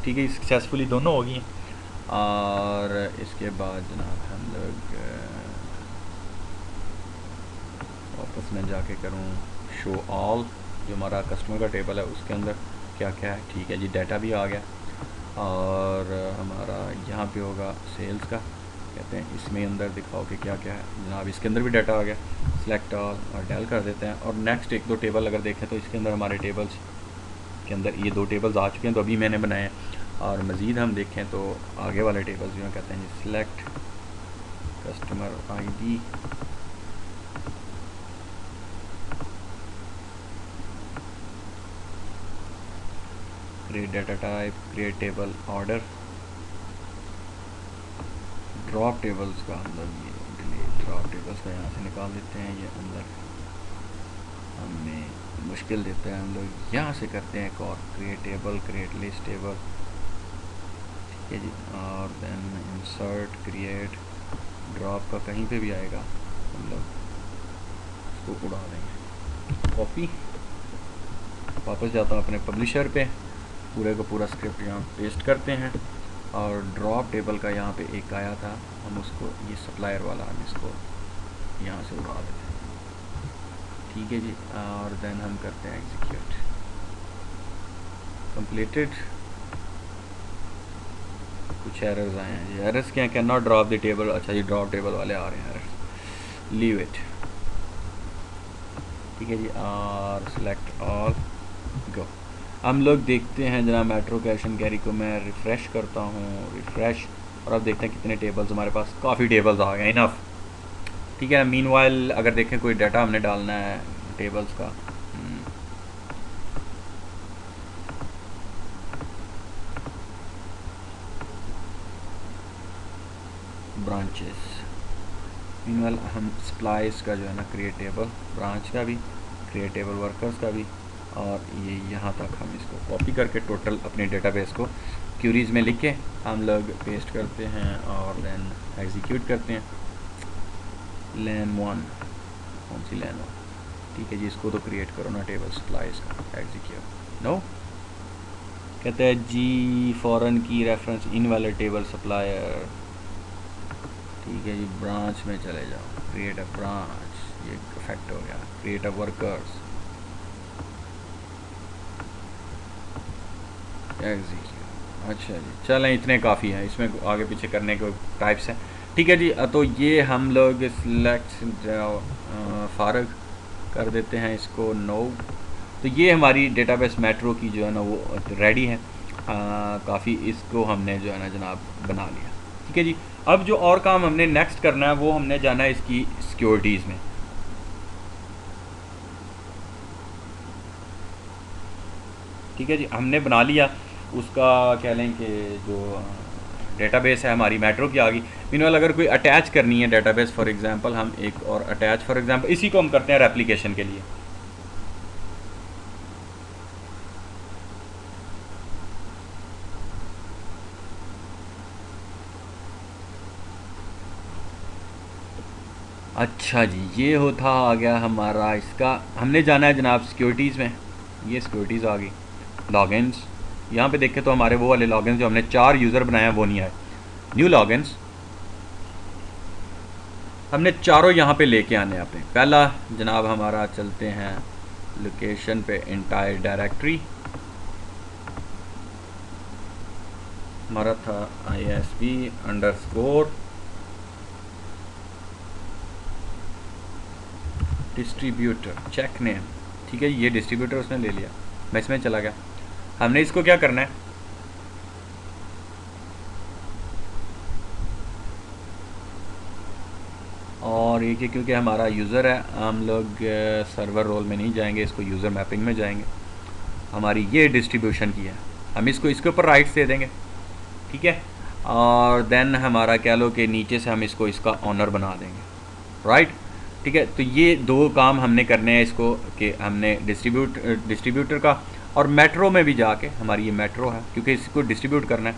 ठीक है, सक्सेसफुली दोनों हो गई हैं। और इसके बाद जनाब हम लोग वापस मैं जाके करूँ शो ऑल, जो हमारा कस्टमर का टेबल है उसके अंदर क्या क्या है। ठीक है जी, डाटा भी आ गया और हमारा यहाँ पे होगा सेल्स का, कहते हैं इसमें अंदर दिखाओ कि क्या क्या है जनाब। इसके अंदर भी डाटा आ गया, सिलेक्ट ऑल और डेल कर देते हैं। और नेक्स्ट एक दो टेबल अगर देखें तो इसके अंदर हमारे टेबल्स के अंदर ये दो टेबल्स आ चुके हैं, तो अभी मैंने बनाए हैं। और मज़ीद हम देखें तो आगे वाले टेबल्स जो कहते हैं select customer ID, create data type, create table order, drop tables का हम लोग ये डिलीट ड्रॉप टेबल्स का यहाँ से निकाल देते हैं। ये अंदर हमें मुश्किल देता है, हम लोग यहाँ से करते हैं एक और create table, create list table. ठीक है जी, और देन इंसर्ट क्रिएट ड्रॉप का कहीं पे भी आएगा हम लोग उसको उड़ा देंगे। कॉपी, वापस जाता हूँ अपने पब्लिशर पे, पूरे का पूरा स्क्रिप्ट यहाँ पेस्ट करते हैं और ड्रॉप टेबल का यहाँ पे एक आया था, हम उसको ये सप्लायर वाला हम इसको यहाँ से उड़ा देते हैं। ठीक है जी, और देन हम करते हैं एग्जीक्यूट, कंप्लीटेड। कुछ एरर्स आए हैं जी, एरर्स क्या, can not drop the table. अच्छा जी, ड्रॉप टेबल वाले आ रहे हैं एरर्स, लीव इट। ठीक है जी, और सिलेक्ट ऑल गो। हम लोग देखते हैं जनाब मेट्रो कैश एंड कैरी को मैं रिफ़्रेश करता हूँ, रिफ़्रेश, और अब देखते हैं कितने टेबल्स हमारे पास, काफ़ी टेबल्स आ गए, इनफ। ठीक है, मीनवाइल अगर देखें कोई डाटा हमने डालना है टेबल्स का, ब्रांचेस, मीनवाइल हम सप्लाइज का जो है ना क्रिएट टेबल ब्रांच का भी, क्रिएट टेबल वर्कर्स का भी, और ये यहाँ तक हम इसको कॉपी करके टोटल अपने डेटाबेस को क्यूरीज में लिख के हम लोग पेस्ट करते हैं और देन एग्जीक्यूट करते हैं। लैन वन, कौन सी लैन वन, ठीक है जी, इसको तो क्रिएट करो ना टेबल सप्लाइज का, एग्जीक्यूट। नो, कहते हैं जी फॉरेन की रेफरेंस इनवैलिड टेबल सप्लायर। ठीक है जी, ब्रांच में चले जाओ, क्रिएट अ ब्रांच, ये इफेक्ट हो गया, क्रिएट अ वर्कर्स, एग्जीक्यूट। अच्छा जी, चलें इतने काफ़ी हैं, इसमें आगे पीछे करने के टाइप्स हैं। ठीक है जी, तो ये हम लोग सिलेक्ट फारग कर देते हैं इसको, नो। तो ये हमारी डेटाबेस मेट्रो की जो है ना वो रेडी है, काफ़ी इसको हमने जो है ना जनाब बना लिया। ठीक है जी, अब जो और काम हमने नेक्स्ट करना है वो हमने जाना है इसकी सिक्योरिटीज़ में। ठीक है जी, हमने बना लिया उसका, कह लें कि जो डेटाबेस है हमारी मेट्रो की आ गई। मीनवाइल अगर कोई अटैच करनी है डेटाबेस, फॉर एग्जांपल हम एक और अटैच, फॉर एग्जांपल इसी को हम करते हैं रेप्लिकेशन के लिए। अच्छा जी, ये होता आ गया हमारा, इसका हमने जाना है जनाब सिक्योरिटीज़ में। ये सिक्योरिटीज़ आ गई, लॉगिन्स। यहाँ पे देखें तो हमारे वो वाले लॉगिन्स जो हमने 4 यूज़र बनाए हैं वो नहीं आए। न्यू लॉगिन्स हमने चारों यहाँ पे लेके आने हैं अपने। पहला जनाब हमारा चलते हैं लोकेशन पे, इंटायर डायरेक्टरी हमारा था ISB_, डिस्ट्रीब्यूटर चेक नेम। ठीक है, ये डिस्ट्रीब्यूटर उसने ले लिया, मैं इसमें चला गया। हमने इसको क्या करना है, और ये क्योंकि हमारा यूज़र है, हम लोग सर्वर रोल में नहीं जाएंगे, इसको यूज़र मैपिंग में जाएंगे। हमारी ये डिस्ट्रीब्यूशन की है, हम इसके ऊपर राइट्स दे देंगे। ठीक है, और देन हमारा कह लो कि नीचे से हम इसका ऑनर बना देंगे। राइट, ठीक है। तो ये 2 काम हमने करने हैं इसको, कि हमने डिस्ट्रीब्यूटर का, और मेट्रो में भी जाके, हमारी ये मेट्रो है क्योंकि इसको डिस्ट्रीब्यूट करना है,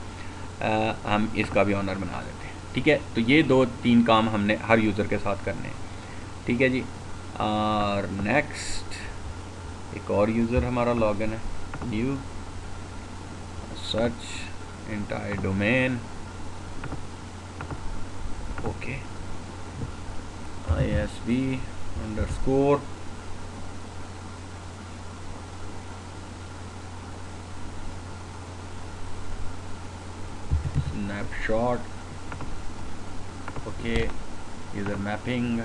हम इसका भी ऑनर बना देते हैं। ठीक है, तो ये 2-3 काम हमने हर यूज़र के साथ करने हैं। ठीक है जी। और नेक्स्ट एक और यूज़र हमारा लॉगिन है, new search entire domain, okay, ISB_, snapshot, okay, user mapping,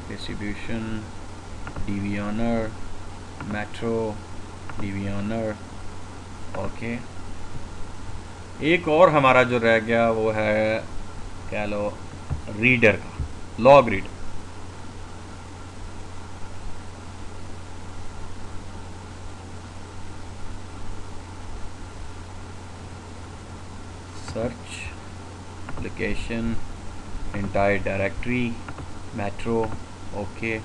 distribution, DB owner, metro, DB owner, okay. एक और हमारा जो रह गया वो है कह लो रीडर का, log reader. Search location entire directory metro, okay,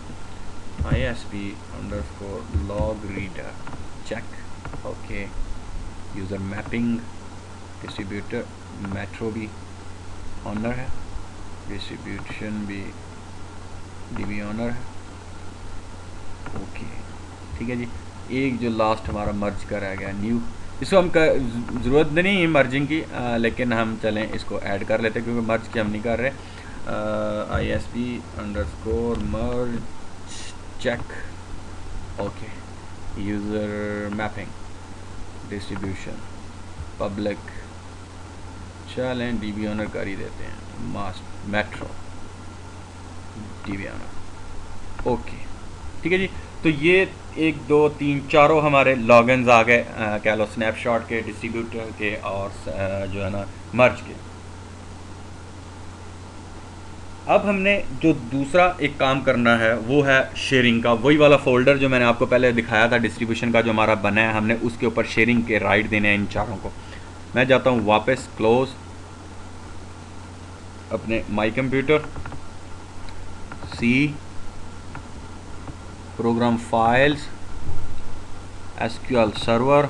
ISB_log reader check, okay, user mapping, distributor, metro भी ऑनर है, डिस्ट्रीब्यूशन भी DB ऑनर है, ओके। ठीक है जी। एक जो लास्ट हमारा मर्ज का रह गया, न्यू, इसको हम ज़रूरत नहीं है मर्जिंग की, लेकिन हम चलें इसको ऐड कर लेते हैं क्योंकि मर्ज की हम नहीं कर रहे। ISB_merge check, okay, user mapping, distribution, public, चलें DB ऑनर कर ही देते हैं, मेट्रो DB ऑनर, ओके। ठीक है जी। तो ये 1 2 3 चारों हमारे लॉगिन्स आ गए, कह लो स्नैपशॉट के, डिस्ट्रीब्यूटर के, और जो है ना मर्ज के। अब हमने जो दूसरा एक काम करना है वो है शेयरिंग का। वही वाला फोल्डर जो मैंने आपको पहले दिखाया था डिस्ट्रीब्यूशन का जो हमारा बना है, हमने उसके ऊपर शेयरिंग के राइट देने हैं इन चारों को। मैं जाता हूँ वापस क्लोज अपने my computer, C program files, SQL server,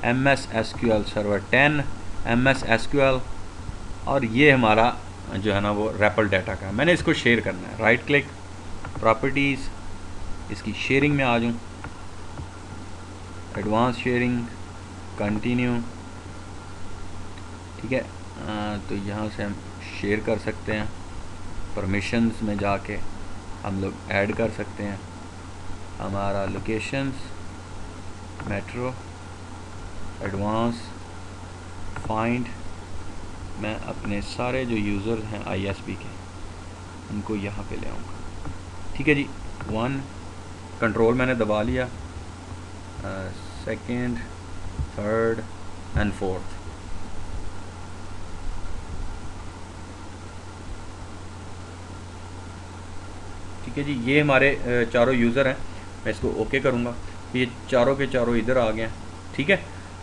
MS SQL server 10, MS SQL, और ये हमारा जो है ना वो रेपल डाटा का। मैंने इसको शेयर करना है, राइट क्लिक, प्रॉपर्टीज़, इसकी शेयरिंग में आ जाऊँ, एडवांस शेयरिंग, कंटिन्यू। ठीक है, तो यहाँ से हम शेयर कर सकते हैं, परमिशंस में जाके हम लोग ऐड कर सकते हैं हमारा लोकेशंस, मेट्रो, एडवांस, फाइंड। मैं अपने सारे जो यूज़र हैं ISB के उनको यहाँ पे ले आऊँगा। ठीक है जी। 1 कंट्रोल मैंने दबा लिया, 2nd, 3rd एंड 4th। ठीक है जी, ये हमारे चारों यूज़र हैं। मैं इसको ओके करूँगा, ये चारों के चारों इधर आ गए हैं। ठीक है,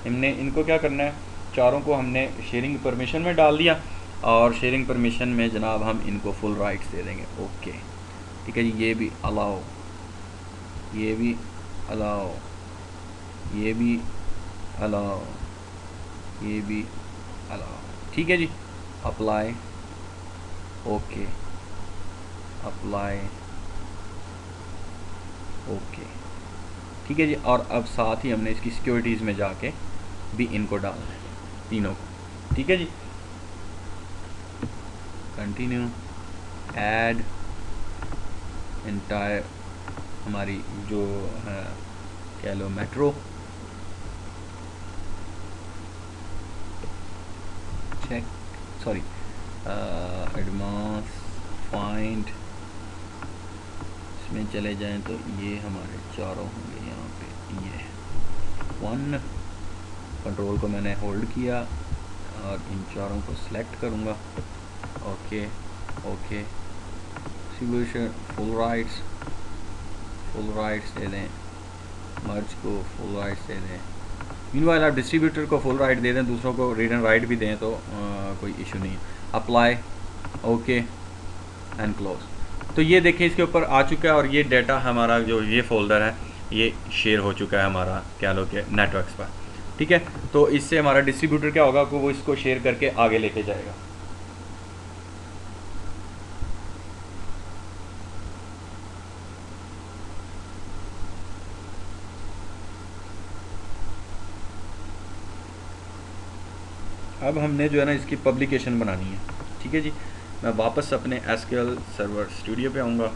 हमने इनको क्या करना है, चारों को हमने शेयरिंग परमिशन में डाल दिया, और शेयरिंग परमिशन में जनाब हम इनको फुल राइट्स दे देंगे। ओके ठीक है जी, ये भी अलाउ, ये भी अलाउ, ये भी अलाउ, ये भी अलाउ। ठीक है जी, अप्लाई, ओके, अप्लाई, ओके। ठीक है जी, और अब साथ ही हमने इसकी सिक्योरिटीज़ में जाके भी इनको डालना है, तीनों को। ठीक है जी, कंटिन्यू, ऐड एंटायर, हमारी जो है कह लो metro, check, sorry, advance find, इसमें चले जाएं तो ये हमारे चारों होंगे यहाँ पे। ये 1, कंट्रोल को मैंने होल्ड किया और इन चारों को सिलेक्ट करूँगा। Okay okay, distribution full rights, full rights दे दें, मर्ज को फुल राइट्स दे दें। मीनवाइल आप डिस्ट्रीब्यूटर को फुल राइट दे दें, दूसरों को रीड एंड राइट भी दें तो कोई इशू नहीं है। Apply, okay and close. तो ये देखिए इसके ऊपर आ चुका है, और ये डाटा हमारा जो ये फोल्डर है ये शेयर हो चुका है हमारा क्या लो के नेटवर्क्स पर। ठीक है, तो इससे हमारा डिस्ट्रीब्यूटर क्या होगा कि वो इसको शेयर करके आगे लेके जाएगा। अब हमने जो है ना इसकी पब्लिकेशन बनानी है। ठीक है जी, मैं वापस अपने SQL सर्वर स्टूडियो पे आऊँगा।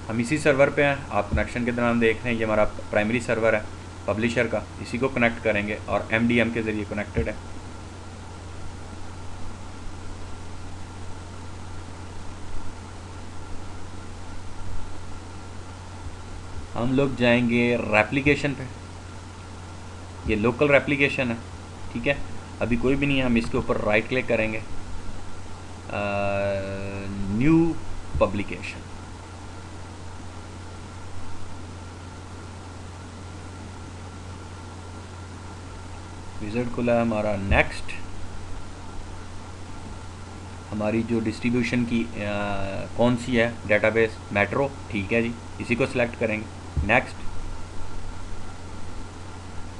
हम इसी सर्वर पे हैं, आप कनेक्शन के दौरान देख रहे हैं ये हमारा प्राइमरी सर्वर है पब्लिशर का, इसी को कनेक्ट करेंगे और MDM के ज़रिए कनेक्टेड है। हम लोग जाएंगे रेप्लिकेशन पे, ये लोकल रेप्लिकेशन है। ठीक है, अभी कोई भी नहीं है, हम इसके ऊपर राइट क्लिक करेंगे, न्यू पब्लिकेशन, विज़िट खुला है हमारा। नेक्स्ट, हमारी जो डिस्ट्रीब्यूशन की कौन सी है डेटाबेस, मेट्रो। ठीक है जी, इसी को सिलेक्ट करेंगे। नेक्स्ट,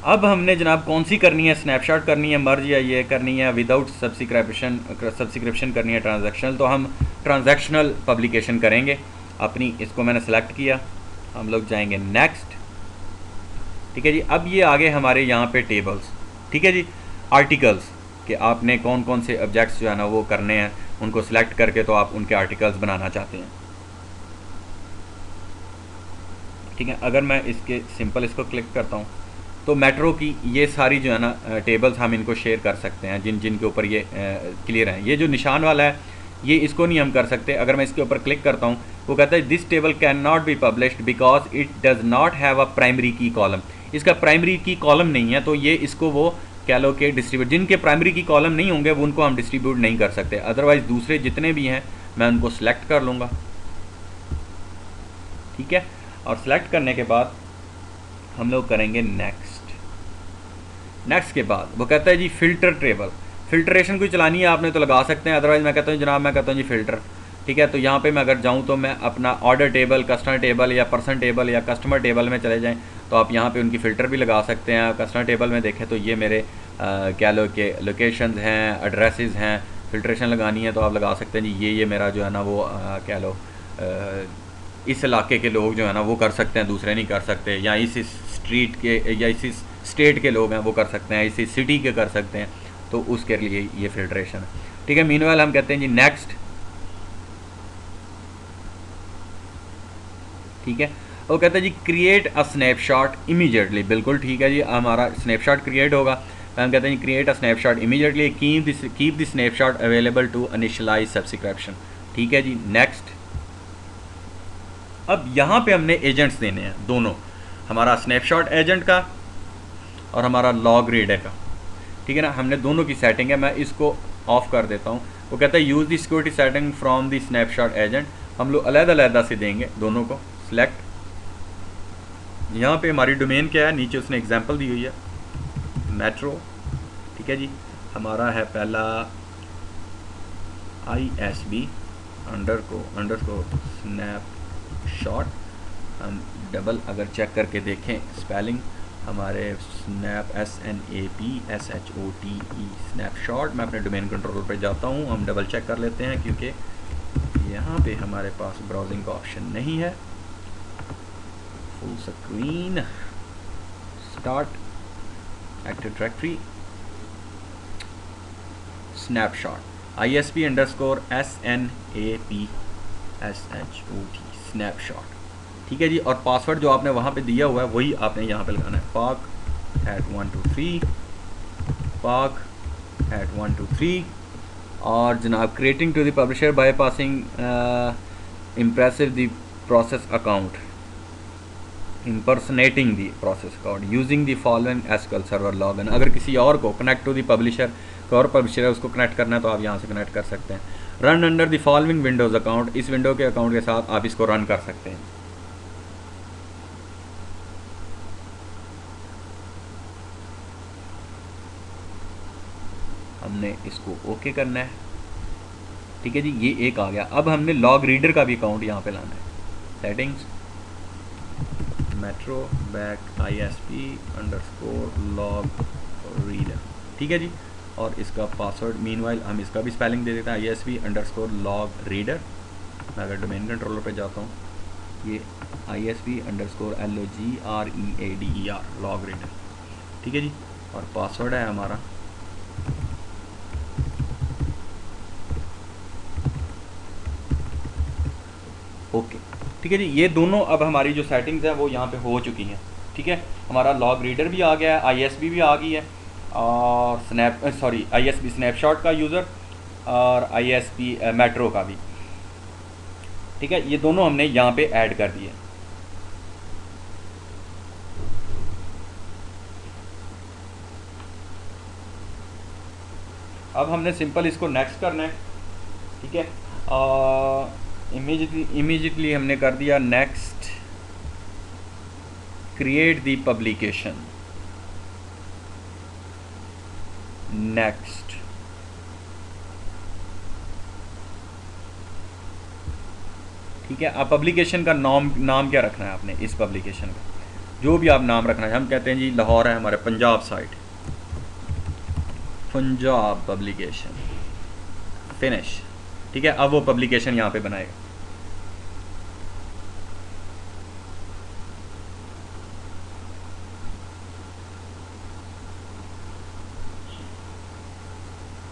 अब हमने जनाब कौन सी करनी है, स्नैपशॉट करनी है, मर्ज, या ये करनी है विदाउट सब्सक्रिप्शन करनी है ट्रांजैक्शनल। तो हम ट्रांजैक्शनल पब्लिकेशन करेंगे अपनी, इसको मैंने सेलेक्ट किया, हम लोग जाएंगे नेक्स्ट। ठीक है जी, अब ये आगे हमारे यहाँ पे टेबल्स। ठीक है जी, आर्टिकल्स कि आपने कौन कौन से ऑब्जेक्ट्स जो है ना वो करने हैं, उनको सिलेक्ट करके तो आप उनके आर्टिकल्स बनाना चाहते हैं। ठीक है, अगर मैं इसके सिंपल इसको क्लिक करता हूँ तो मेट्रो की ये सारी जो है ना टेबल्स हम इनको शेयर कर सकते हैं, जिन के ऊपर ये क्लियर हैं। ये जो निशान वाला है ये इसको नहीं हम कर सकते। अगर मैं इसके ऊपर क्लिक करता हूँ, वो कहता है this table can not be published because it does not have a primary की कॉलम। इसका प्राइमरी की कॉलम नहीं है, तो ये इसको वो कह लो कि डिस्ट्रीब्यूट, जिनके प्राइमरी की कॉलम नहीं होंगे वो उनको हम डिस्ट्रीब्यूट नहीं कर सकते। अदरवाइज़ दूसरे जितने भी हैं मैं उनको सेलेक्ट कर लूँगा। ठीक है, और सेलेक्ट करने के बाद हम लोग करेंगे नेक्स्ट। नेक्स्ट के बाद वो कहता है जी फ़िल्टर टेबल, फ़िल्ट्रेशन कोई चलानी है आपने तो लगा सकते हैं, अदरवाइज़ मैं कहता हूँ जनाब, मैं कहता हूँ जी फ़िल्टर। ठीक है, तो यहाँ पे मैं अगर जाऊँ तो मैं अपना ऑर्डर टेबल, कस्टमर टेबल या पर्सन टेबल या कस्टमर टेबल में चले जाएँ तो आप यहाँ पे उनकी फ़िल्टर भी लगा सकते हैं। कस्टमर टेबल में देखें तो ये मेरे क्या लो के लोकेशंस हैं, एड्रेसेस हैं। फ़िल्ट्रेशन लगानी है तो आप लगा सकते हैं जी ये मेरा जो है ना वो क्या लो इस इलाके के लोग जो है ना वो कर सकते हैं, दूसरे नहीं कर सकते, या इस स्ट्रीट के या इसी स्टेट के लोग हैं वो कर सकते हैं, इसी सिटी के कर सकते हैं, तो उसके लिए ये फ़िल्ट्रेशन है। ठीक है, मीनवाइल हम कहते हैं जी नेक्स्ट। ठीक है, वो कहता है जी क्रिएट अ स्नैपशॉट इमीडिएटली। बिल्कुल ठीक है जी, हमारा स्नैपशॉट क्रिएट होगा। हम कहते हैं जी create a snapshot immediately, keep the snapshot available to initialize subscription. ठीक है जी, नेक्स्ट। अब यहाँ पे हमने एजेंट्स देने हैं दोनों, हमारा स्नैपशॉट एजेंट का और हमारा लॉग रीडर का। ठीक है ना, हमने दोनों की सेटिंग है। मैं इसको ऑफ कर देता हूँ। वो कहता है use the security setting from the snapshot agent. हम लोग अलग-अलग से देंगे दोनों को। सिलेक्ट, यहाँ पे हमारी डोमेन क्या है, नीचे उसने एग्जांपल दी हुई है मेट्रो। ठीक है जी, हमारा है पहला ISB अंडरस्कोर स्नैपशॉट। हम डबल अगर चेक करके देखें स्पेलिंग, हमारे स्नैप SNAPSHOTE स्नैपशॉट। मैं अपने डोमेन कंट्रोलर पे जाता हूँ, हम डबल चेक कर लेते हैं क्योंकि यहाँ पे हमारे पास ब्राउजिंग का ऑप्शन नहीं है। Full screen, start, active directory, snapshot, ISB underscore SNAPSHOT snapshot. ठीक है जी, और पासवर्ड जो आपने वहाँ पे दिया हुआ है वही आपने यहाँ पे लगाना है, park@123 park@123। और जनाब creating to the publisher by passing impressive the process account, impersonating the process code using the following SQL server login। अगर किसी और को कनेक्ट टू द पब्लिशर, कोई और पब्लिशर है उसको कनेक्ट करना है तो आप यहाँ से कनेक्ट कर सकते हैं। Run under the following Windows account, इस विंडो के अकाउंट के साथ आप इसको रन कर सकते हैं। हमने इसको ओके करना है। ठीक है जी, ये एक आ गया। अब हमने लॉग रीडर का भी अकाउंट यहाँ पे लाना है। Settings, metro back ISB underscore log reader. ठीक है जी, और इसका पासवर्ड मीनवाइल हम इसका भी स्पेलिंग दे देते हैं, ISB अंडरस्कोर लॉग रीडर। मैं अगर डोमेन कंट्रोलर पे जाता हूँ, ये ISB underscore LOGREADER log reader. ठीक है जी, और पासवर्ड है हमारा ओके। ठीक है जी, ये दोनों अब हमारी जो सेटिंग्स है वो यहाँ पे हो चुकी हैं। ठीक है, हमारा लॉग रीडर भी आ गया है, ISB भी आ गई है, और ISB स्नैपशॉट का यूज़र और ISB मेट्रो का भी। ठीक है, ये दोनों हमने यहाँ पे ऐड कर दिए। अब हमने सिंपल इसको नेक्स्ट करना है। ठीक है, इमीडिएटली हमने कर दिया next, create the publication, next. ठीक है, अब पब्लिकेशन का नाम क्या रखना है आपने, इस पब्लिकेशन का जो भी आप नाम रखना है। हम कहते हैं जी लाहौर है हमारे Punjab side, Punjab publication, finish. ठीक है, अब वो पब्लिकेशन यहाँ पे बनाएगा।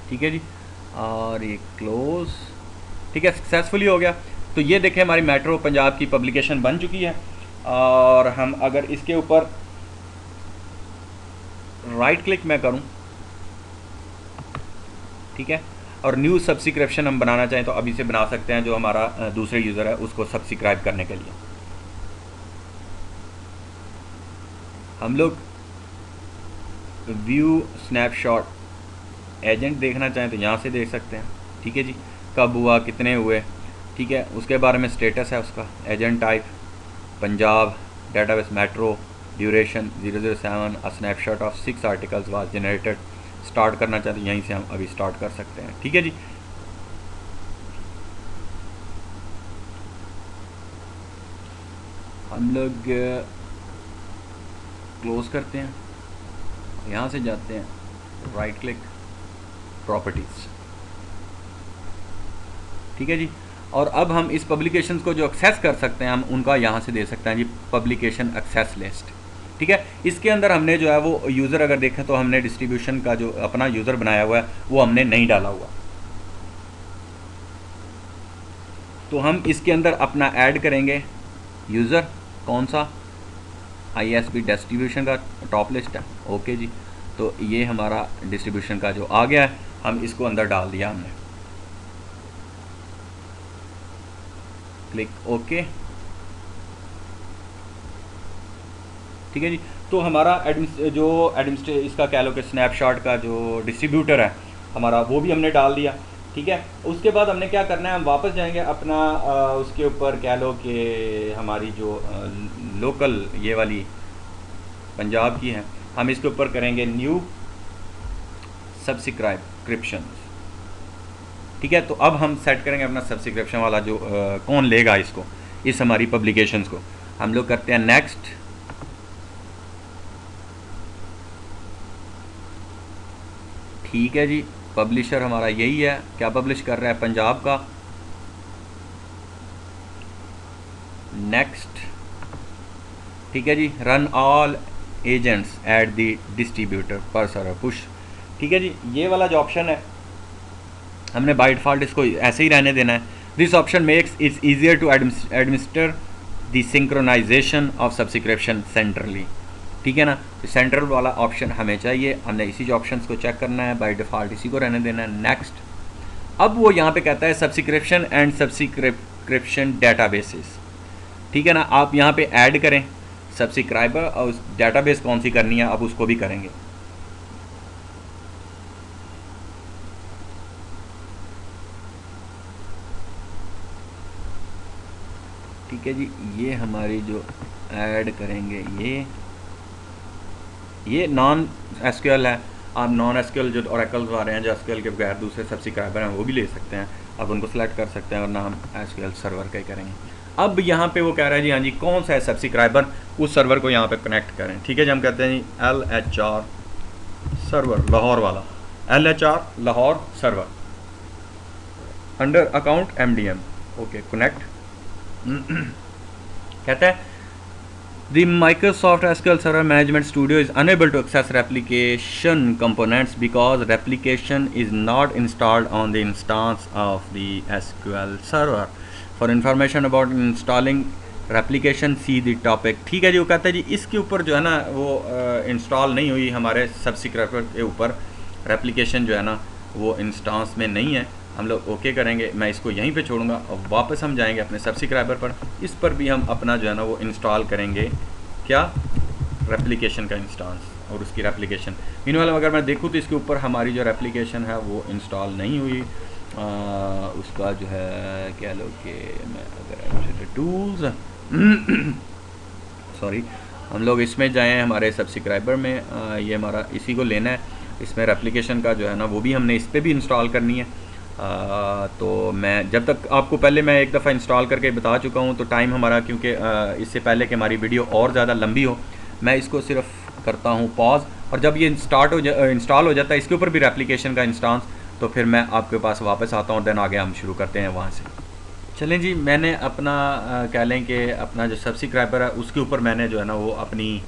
ठीक है जी, और ये क्लोज। ठीक है, सक्सेसफुली हो गया। तो ये देखें हमारी मेट्रो पंजाब की पब्लिकेशन बन चुकी है। और हम अगर इसके ऊपर राइट क्लिक मैं करूं, ठीक है, और न्यू सब्सक्रिप्शन हम बनाना चाहें तो अभी से बना सकते हैं, जो हमारा दूसरे यूज़र है उसको सब्सक्राइब करने के लिए। हम लोग व्यू स्नैपशॉट एजेंट देखना चाहें तो यहाँ से देख सकते हैं। ठीक है जी, कब हुआ, कितने हुए। ठीक है, उसके बारे में स्टेटस है उसका, agent type Punjab, database metro, duration 007, a snapshot of 6 articles was generated. Start करना चाहते हैं यहीं से हम अभी स्टार्ट कर सकते हैं। ठीक है जी, हम लोग क्लोज करते हैं, यहाँ से जाते हैं राइट क्लिक, प्रॉपर्टीज़। ठीक है जी, और अब हम इस पब्लिकेशन को जो एक्सेस कर सकते हैं हम उनका यहाँ से दे सकते हैं जी, पब्लिकेशन एक्सेस लिस्ट। ठीक है, इसके अंदर हमने जो है वो यूज़र अगर देखें तो हमने डिस्ट्रीब्यूशन का जो अपना यूज़र बनाया हुआ है वो हमने नहीं डाला हुआ, तो हम इसके अंदर अपना ऐड करेंगे यूज़र। कौन सा, ISB डिस्ट्रीब्यूशन का टॉप लिस्ट है। ओके जी, तो ये हमारा डिस्ट्रीब्यूशन का जो आ गया है, हम इसको अंदर डाल दिया हमने, क्लिक ओके। ठीक है जी, तो हमारा इसका कह लो कि स्नैपशॉट का जो डिस्ट्रीब्यूटर है हमारा वो भी हमने डाल दिया। ठीक है। उसके बाद हमने क्या करना है, हम वापस जाएंगे अपना उसके ऊपर कह लो कि हमारी जो लोकल ये वाली पंजाब की है, हम इसके ऊपर करेंगे न्यू सब्सक्रिप्शन। ठीक है, तो अब हम सेट करेंगे अपना सब्सक्रिप्शन वाला जो कौन लेगा इसको, इस हमारी पब्लिकेशंस को। हम लोग करते हैं नेक्स्ट। ठीक है जी, पब्लिशर हमारा यही है, क्या पब्लिश कर रहा है, पंजाब का। नेक्स्ट। ठीक है जी, run all agents at the distributor पर सर्वर पुश। ठीक है जी, ये वाला जो ऑप्शन है हमने बाय डिफ़ॉल्ट इसको ऐसे ही रहने देना है। This option makes its easier to administer the synchronization of subscription centrally. ठीक है ना, तो सेंट्रल वाला ऑप्शन हमें चाहिए, हमने इसी जो ऑप्शंस को चेक करना है, बाय डिफ़ॉल्ट इसी को रहने देना है। नेक्स्ट। अब वो यहाँ पे कहता है सब्सक्रिप्शन एंड सब्सक्रिप्शन डेटाबेसेस। ठीक है ना, आप यहाँ पे ऐड करें सब्सक्राइबर और उस डेटाबेस कौन सी करनी है, अब उसको भी करेंगे। ठीक है जी, ये हमारी जो ऐड करेंगे ये नॉन एसक्यूएल है। आप नॉन एसक्यूएल जो ओरेकल्स आ रहे हैं, जो एसक्यूएल के बगैर दूसरे सब्सक्राइबर हैं, वो भी ले सकते हैं, आप उनको सेलेक्ट कर सकते हैं, और ना हम एसक्यूएल सर्वर का ही करेंगे। अब यहाँ पे वो कह रहा है जी हाँ जी कौन सा है सब्सक्राइबर, उस सर्वर को यहाँ पे कनेक्ट करें। ठीक है जी, हम कहते हैं जी LHR सर्वर लाहौर वाला, LHR Lahore server under account MDM। Okay, connect. कहता है The Microsoft SQL Server Management Studio is unable to access replication components because replication is not installed on the instance of the SQL Server. For information about installing replication, see the topic. ठीक है जी, वो कहता है जी इसके ऊपर जो है ना वो इंस्टॉल नहीं हुई हमारे सब्सक्राइबर के ऊपर, रेप्लिकेशन जो है ना वो इंस्टांस में नहीं है। हम लोग ओके करेंगे, मैं इसको यहीं पे छोड़ूंगा और वापस हम जाएंगे अपने सब्सक्राइबर पर। इस पर भी हम अपना जो है ना वो इंस्टॉल करेंगे, क्या, रेप्लिकेशन का इंस्टांस और उसकी रेप्लिकेशन। मीनवाइल अगर मैं देखूँ तो इसके ऊपर हमारी जो रेप्लिकेशन है वो इंस्टॉल नहीं हुई। उसका जो है कह लो कि मैं अगर टूल्स सॉरी, हम लोग इसमें जाएँ हमारे सब्सक्राइबर में, ये हमारा इसी को लेना है, इसमें रेप्लिकेशन का जो है ना वो भी हमने इस पर भी इंस्टॉल करनी है। तो मैं जब तक आपको पहले मैं एक दफ़ा इंस्टॉल करके बता चुका हूँ, तो टाइम हमारा क्योंकि इससे पहले कि हमारी वीडियो और ज़्यादा लंबी हो, मैं इसको सिर्फ करता हूँ पॉज, और जब ये इंस्टॉल हो जाता है इसके ऊपर भी रेप्लिकेशन का इंस्टांस, तो फिर मैं आपके पास वापस आता हूँ, देन आगे हम शुरू करते हैं वहाँ से। चलें जी, मैंने अपना कह लें कि अपना जो सब्सक्राइबर है उसके ऊपर मैंने जो है ना वो अपनी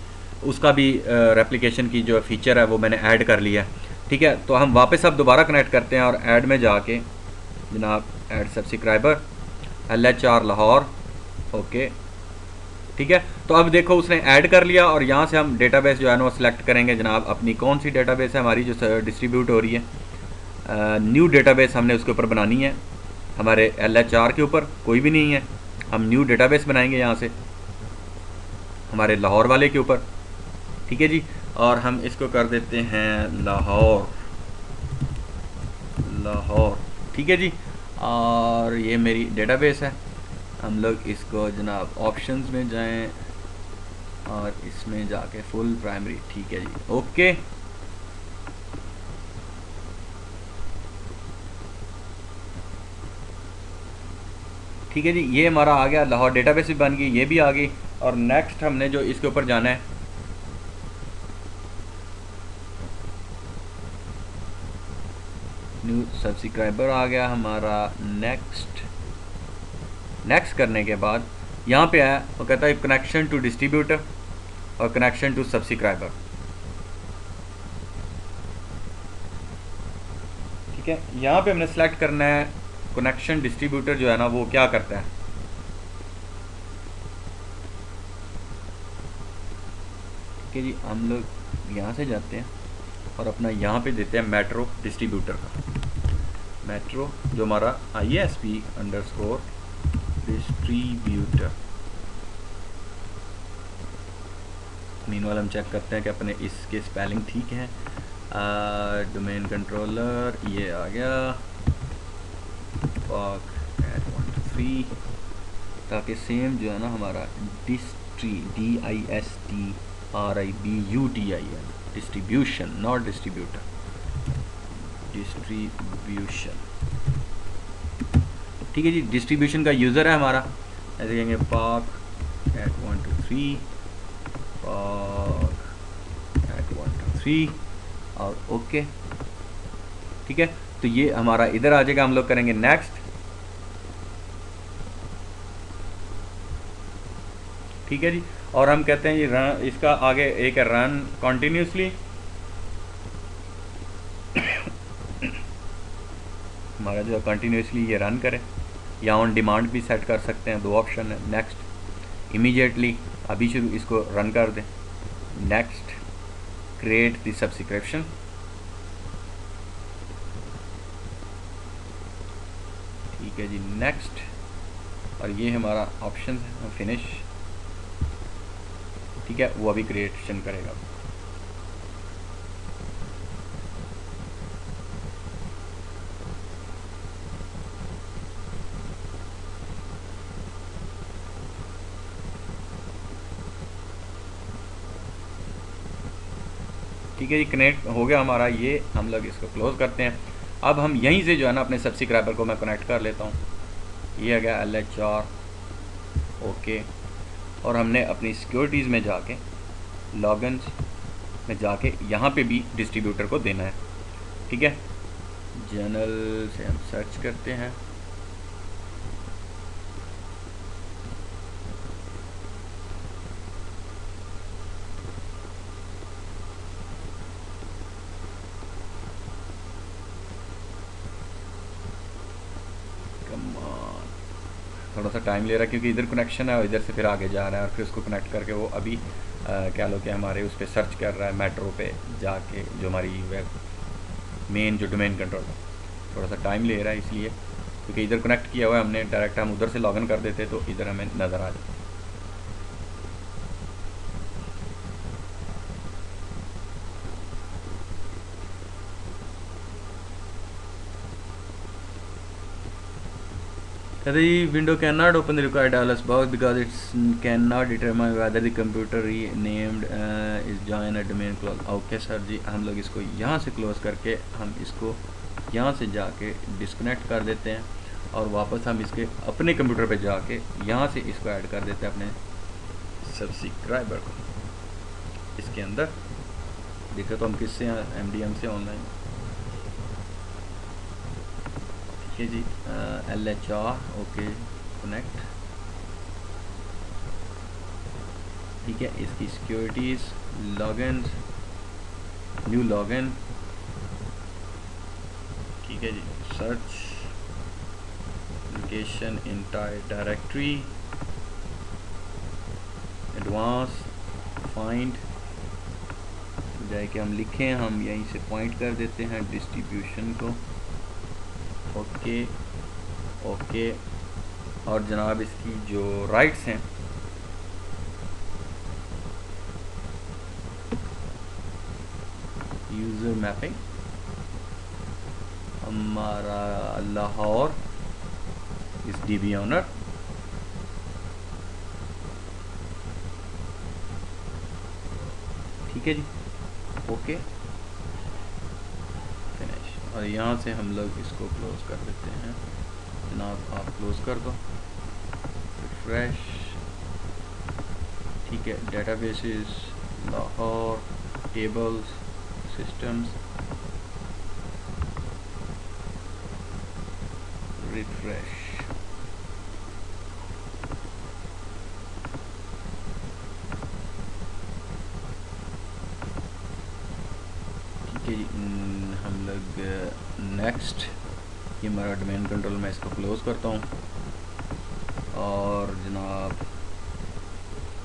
उसका भी रेप्लिकेशन की जो फ़ीचर है वो मैंने ऐड कर लिया है। ठीक है, तो हम वापस अब दोबारा कनेक्ट करते हैं और ऐड में जाके जनाब add subscriber LHR Lahore. Okay, ठीक है, तो अब देखो उसने ऐड कर लिया, और यहाँ से हम डेटाबेस जो है ना वो सिलेक्ट करेंगे जनाब, अपनी कौन सी डेटाबेस है हमारी जो डिस्ट्रीब्यूट हो रही है। न्यू डेटाबेस हमने उसके ऊपर बनानी है, हमारे LHR के ऊपर कोई भी नहीं है, हम न्यू डेटाबेस बनाएंगे यहाँ से हमारे लाहौर वाले के ऊपर। ठीक है जी, और हम इसको कर देते हैं लाहौर। ठीक है जी, और ये मेरी डेटाबेस है। हम लोग इसको जनाब ऑप्शंस में जाएं और इसमें जाके फुल प्राइमरी। ठीक है जी, ओके। ठीक है जी, ये हमारा आ गया, लाहौर डेटाबेस भी बन गई, ये भी आ गई। और नेक्स्ट हमने जो इसके ऊपर जाना है, न्यू सब्सक्राइबर आ गया हमारा। नेक्स्ट करने के बाद यहाँ पे आया, वो कहता है कनेक्शन टू डिस्ट्रीब्यूटर और कनेक्शन टू सब्सक्राइबर। ठीक है, यहाँ पे हमने सेलेक्ट करना है कनेक्शन डिस्ट्रीब्यूटर जो है ना वो क्या करता है। ठीक है जी, हम लोग यहाँ से जाते हैं और अपना यहाँ पे देते हैं मेट्रो डिस्ट्रीब्यूटर का, मेट्रो जो हमारा ISP_डिस्ट्रीब्यूटर। मीनवाइल हम चेक करते हैं कि अपने इसके स्पेलिंग ठीक हैं। डोमेन कंट्रोलर ये आ गया, पाक एट 123, ताकि सेम जो है ना हमारा DISTRIBUTION, distribution, not distributor, distribution. ठीक है जी, डिस्ट्रीब्यूशन का यूज़र है हमारा, ऐसे कहेंगे पाक एट 123, पाक एट 123 और ओके। ठीक है, तो ये हमारा इधर आ जाएगा, हम लोग करेंगे नेक्स्ट। ठीक है जी, और हम कहते हैं ये रन, इसका आगे एक है रन कॉन्टिन्यूसली। हमारा जो है कंटिन्यूसली ये रन करे, या ऑन डिमांड भी सेट कर सकते हैं, दो ऑप्शन है। नेक्स्ट, इमीडिएटली, अभी शुरू इसको रन कर दें। Next, create the subscription. ठीक है जी, नेक्स्ट, और ये हमारा ऑप्शन है फिनिश। ठीक है, वो अभी क्रिएशन करेगा। ठीक है जी, कनेक्ट हो गया हमारा ये, हम लोग इसको क्लोज करते हैं। अब हम यहीं से जो है ना अपने सब्सक्राइबर को मैं कनेक्ट कर लेता हूँ। ये आ गया LHR, ओके। और हमने अपनी सिक्योरिटीज़ में जाके, लॉगिन्स में जाके यहाँ पे भी डिस्ट्रीब्यूटर को देना है। ठीक है, जनरल से हम सर्च करते हैं। थोड़ा सा टाइम ले रहा है क्योंकि इधर कनेक्शन है और इधर से फिर आगे जा रहा है, और फिर उसको कनेक्ट करके वो अभी क्या लो कि हमारे उस पर सर्च कर रहा है, मेट्रो पे जाके, जो हमारी वेब मेन जो डोमेन कंट्रोल है। थोड़ा सा टाइम ले रहा है इसलिए, क्योंकि इधर कनेक्ट किया हुआ है हमने, डायरेक्ट हम उधर से लॉगिन कर देते तो इधर हमें नज़र आ जाता। कहते जी window can not open the required dialog box because it's can not determine whether the computer renamed is join a domain close. Okay sir जी, हम लोग इसको यहाँ से क्लोज करके हम इसको यहाँ से जाके डिस्कनेक्ट कर देते हैं, और वापस हम इसके अपने कंप्यूटर पे जाके यहाँ से इसको ऐड कर देते हैं अपने सब्सक्राइबर को इसके अंदर। देखो तो हम किससे हैं, MDM से ऑनलाइन। ठीक है जी, LHR, ओके, कनेक्ट। ठीक है, इसकी सिक्योरिटीज़, लॉगिन, न्यू लॉगिन। ठीक है जी, search, location in directory, advance, find, जाए कि हम लिखें, हम यहीं से पॉइंट कर देते हैं डिस्ट्रीब्यूशन को। ओके ओके, और जनाब इसकी जो राइट्स हैं, यूज़र मैपिंग हमारा लाहौर इस DB ऑनर। ठीक है जी, ओके, फिनिश। और यहाँ से हम लोग इसको क्लोज कर देते हैं। जनाब आप क्लोज कर दो, रिफ्रेश। ठीक है, databases, Lahore, tables, systems, refresh. ठीक है जी, हम लोग नेक्स्ट, ये हमारा डोमेन कंट्रोल, मैं इसको क्लोज करता हूँ। और जनाब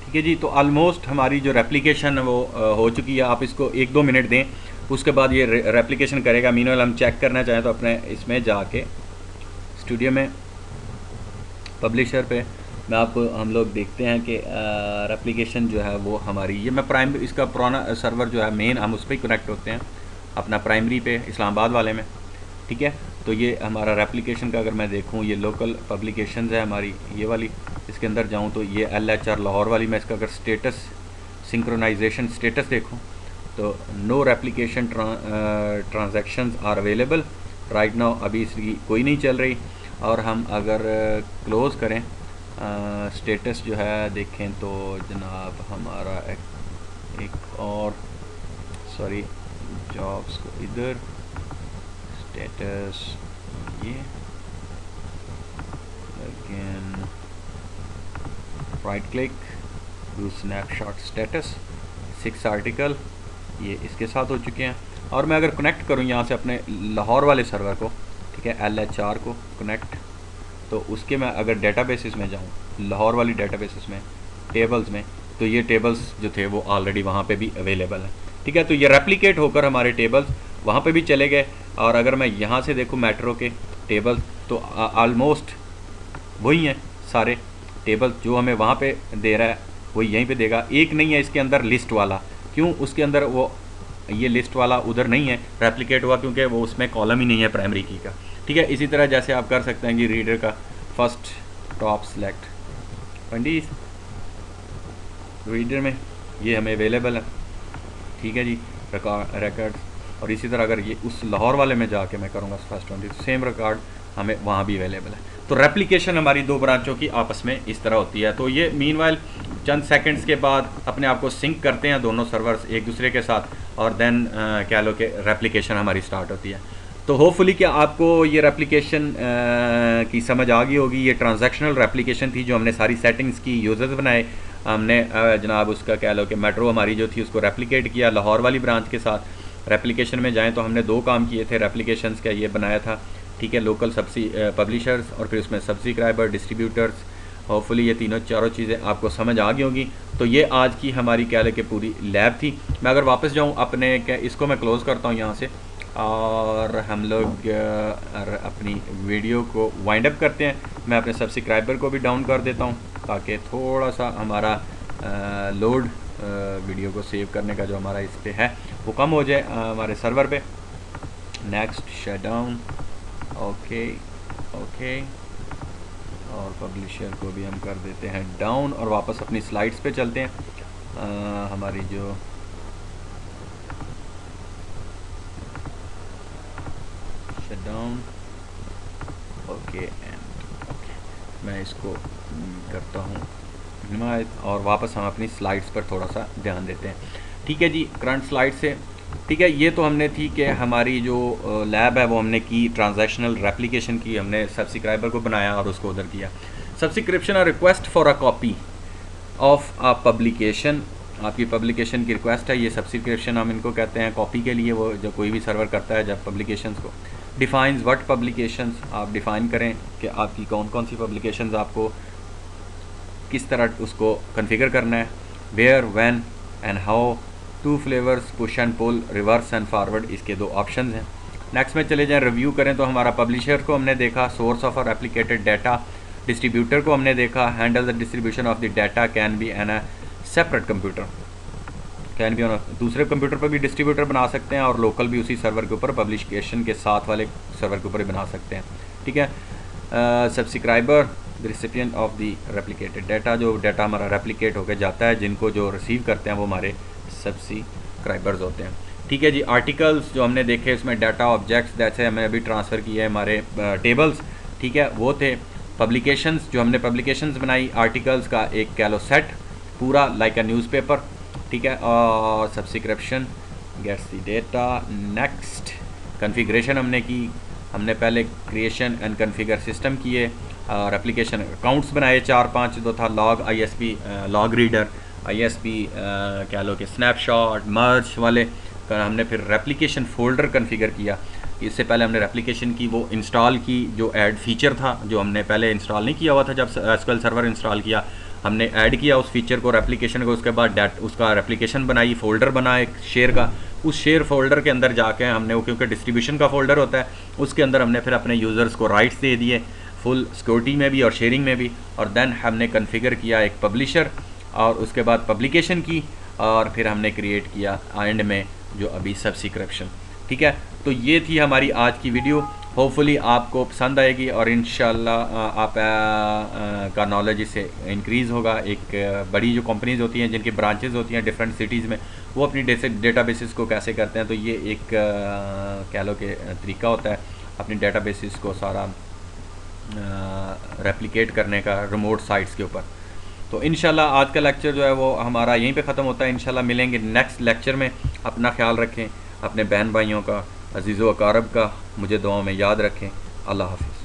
ठीक है जी, तो ऑलमोस्ट हमारी जो रेप्लिकेशन है वो हो चुकी है। आप इसको 1-2 मिनट दें, उसके बाद ये रेप्लिकेशन करेगा। मीनवाइल हम चेक करना चाहें तो अपने इसमें जाके स्टूडियो में पब्लिशर पे मैं आपको, हम लोग देखते हैं कि रेप्लिकेशन जो है वो हमारी, ये मैं प्राइम, इसका पुराना सर्वर जो है मेन, हम उस पर ही कनेक्ट होते हैं अपना प्राइमरी पे इस्लामाबाद वाले में। ठीक है, तो ये हमारा रेप्लिकेशन का अगर मैं देखूँ, ये लोकल पब्लिकेशंस है हमारी, ये वाली, इसके अंदर जाऊँ तो ये LHR लाहौर वाली, मैं इसका अगर स्टेटस सिंक्रोनाइजेशन स्टेटस देखूँ तो no replication transactions are available right now, अभी इसकी कोई नहीं चल रही। और हम अगर क्लोज़ करें स्टेटस जो है देखें तो जनाब हमारा एक और सॉरी जॉब्स को इधर स्टेटस ये again right click do snapshot status 6 article ये इसके साथ हो चुके हैं। और मैं अगर कनेक्ट करूं यहाँ से अपने लाहौर वाले सर्वर को, ठीक है, LHR को कनेक्ट, तो उसके मैं अगर डेटाबेसिस में जाऊँ, लाहौर वाली डेटाबेसिस में टेबल्स में, तो ये टेबल्स जो थे वो ऑलरेडी वहाँ पे भी अवेलेबल हैं, ठीक है। तो ये रेप्लिकेट होकर हमारे टेबल्स वहाँ पे भी चले गए। और अगर मैं यहाँ से देखूँ मेट्रो के टेबल्स तो ऑलमोस्ट वही हैं सारे टेबल्स जो हमें वहाँ पे दे रहा है वही यहीं पे देगा। एक नहीं है इसके अंदर लिस्ट वाला, क्यों उसके अंदर वो ये लिस्ट वाला उधर नहीं है रेप्लिकेट हुआ, क्योंकि वो उसमें कॉलम ही नहीं है प्राइमरी की का, ठीक है। इसी तरह जैसे आप कर सकते हैं कि रीडर का फर्स्ट टॉप सेलेक्ट पंडित रीडर में ये हमें अवेलेबल है, ठीक है जी, रिकॉर्ड। और इसी तरह अगर ये उस लाहौर वाले में जाके मैं करूँगा फर्स्ट 20 सेम रिकॉर्ड हमें वहाँ भी अवेलेबल है। तो रेप्लिकेशन हमारी दो ब्रांचों की आपस में इस तरह होती है। तो ये मीनवाइल चंद सेकंड्स के बाद अपने आप को सिंक करते हैं दोनों सर्वर्स एक दूसरे के साथ, और देन कह लो कि रेप्लिकेशन हमारी स्टार्ट होती है। तो होपफुली कि आपको ये रेप्लिकेशन की समझ आ गई होगी। ये ट्रांजैक्शनल रेप्लिकेशन थी जो हमने सारी सेटिंग्स की, यूजर्स बनाए हमने, जनाब उसका कह लो कि मेट्रो हमारी जो थी उसको रेप्लिकेट किया लाहौर वाली ब्रांच के साथ। रेप्लिकेशन में जाएँ तो हमने दो काम किए थे रेप्लिकेशंस का, ये बनाया था, ठीक है, लोकल पब्लिशर्स और फिर उसमें सब्सक्राइबर डिस्ट्रीब्यूटर्स। होपफुली ये तीनों चारों चीज़ें आपको समझ आ गई होंगी। तो ये आज की हमारी कह लें कि पूरी लैब थी। मैं अगर वापस जाऊँ अपने इसको मैं क्लोज़ करता हूँ यहाँ से, और हम लोग अपनी वीडियो को वाइंड अप करते हैं। मैं अपने सब्सक्राइबर को भी डाउन कर देता हूँ ताकि थोड़ा सा हमारा लोड वीडियो को सेव करने का जो हमारा इस पर है वो कम हो जाए हमारे सर्वर पे। Next shut down, okay okay, और पब्लिशर को भी हम कर देते हैं डाउन और वापस अपनी स्लाइड्स पे चलते हैं। हमारी जो shut down, okay and okay, मैं इसको करता हूँ हिमायत और वापस हम अपनी स्लाइड्स पर थोड़ा सा ध्यान देते हैं, ठीक है जी, करंट स्लाइड से, ठीक है। ये तो हमने थी कि हमारी जो लैब है वो हमने की ट्रांजैक्शनल रेप्लिकेशन की, हमने सब्सक्राइबर को बनाया और उसको उधर किया। सब्सक्रिप्शन और request for a copy of a publication, आपकी पब्लिकेशन की रिक्वेस्ट है, ये सब्सक्रिप्शन हम इनको कहते हैं कॉपी के लिए, वो जो कोई भी सर्वर करता है जब पब्लिकेशंस को। डिफाइंस व्हाट पब्लिकेशंस, आप डिफ़ाइन करें कि आपकी कौन कौन सी पब्लिकेशंस आपको किस तरह उसको कन्फिगर करना है। Where, when and how, two flavours, push and pull, reverse and forward, इसके दो ऑप्शंस हैं। नेक्स्ट में चले जाएं, रिव्यू करें तो हमारा पब्लिशर को हमने देखा, सोर्स ऑफ और एप्लीकेटेड डाटा, डिस्ट्रीब्यूटर को हमने देखा, handle the distribution of the data can be an a separate computer, can be on दूसरे कंप्यूटर पर भी डिस्ट्रीब्यूटर बना सकते हैं और लोकल भी उसी सर्वर के ऊपर पब्लिकेशन के साथ वाले सर्वर के ऊपर भी बना सकते हैं, ठीक है। Subscriber the recipient of the replicated data, जो डाटा हमारा रेप्लिकेट होकर जाता है, जिनको जो रिसीव करते हैं वो हमारे सब्सक्राइबर्स होते हैं, ठीक है जी। आर्टिकल्स जो हमने देखे उसमें डाटा ऑब्जेक्ट्स जैसे हमें अभी ट्रांसफ़र किए हमारे टेबल्स, ठीक है, वो थे। पब्लिकेशंस जो हमने पब्लिकेशंस बनाई, आर्टिकल्स का एक कह लो सेट पूरा लाइक अ न्यूज़पेपर, ठीक है। और subscription gets the data. Next configuration हमने की, हमने पहले क्रिएशन एंड कॉन्फ़िगर सिस्टम किए और एप्लीकेशन अकाउंट्स बनाए 4-5, जो था log, ISP log reader, ISP कह लो कि स्नैपशॉट, मर्ज वाले। हमने फिर रेप्लिकेशन फ़ोल्डर कॉन्फ़िगर किया। इससे पहले हमने रेप्लिकेशन की वो इंस्टॉल की, जो ऐड फीचर था जो हमने पहले इंस्टॉल नहीं किया हुआ था, जब SQL सर्वर इंस्टॉल किया हमने ऐड किया उस फीचर को, रेप्लिकेशन को। उसके बाद उसका रेप्लिकेशन बनाई, फ़ोल्डर बना एक शेयर का, उस शेयर फोल्डर के अंदर जाके हमने वो, क्योंकि डिस्ट्रीब्यूशन का फ़ोल्डर होता है, उसके अंदर हमने फिर अपने यूज़र्स को राइट्स दे दिए फुल सिक्योरिटी में भी और शेयरिंग में भी। और देन हमने कॉन्फ़िगर किया एक पब्लिशर और उसके बाद पब्लिकेशन की, और फिर हमने क्रिएट किया एंड में जो अभी सब्सक्रिप्शन, ठीक है। तो ये थी हमारी आज की वीडियो। होपफुली आपको पसंद आएगी और इंशाल्लाह आप का नॉलेज इससे इंक्रीज़ होगा। एक बड़ी जो कंपनीज़ होती हैं जिनकी ब्रांचेज़ होती हैं डिफरेंट सिटीज़ में, वो अपनी डेटाबेसिस को कैसे करते हैं, तो ये एक कह लो कि तरीका होता है अपनी डेटाबेसिस को सारा रेप्लिकेट करने का रिमोट साइट्स के ऊपर। तो इंशाल्लाह आज का लेक्चर जो है वो हमारा यहीं पे ख़त्म होता है। इंशाल्लाह मिलेंगे नेक्स्ट लेक्चर में। अपना ख्याल रखें, अपने बहन भाइयों का, अजीज़ व अकारब का मुझे दुआओं में याद रखें। अल्लाह हाफ़िज़।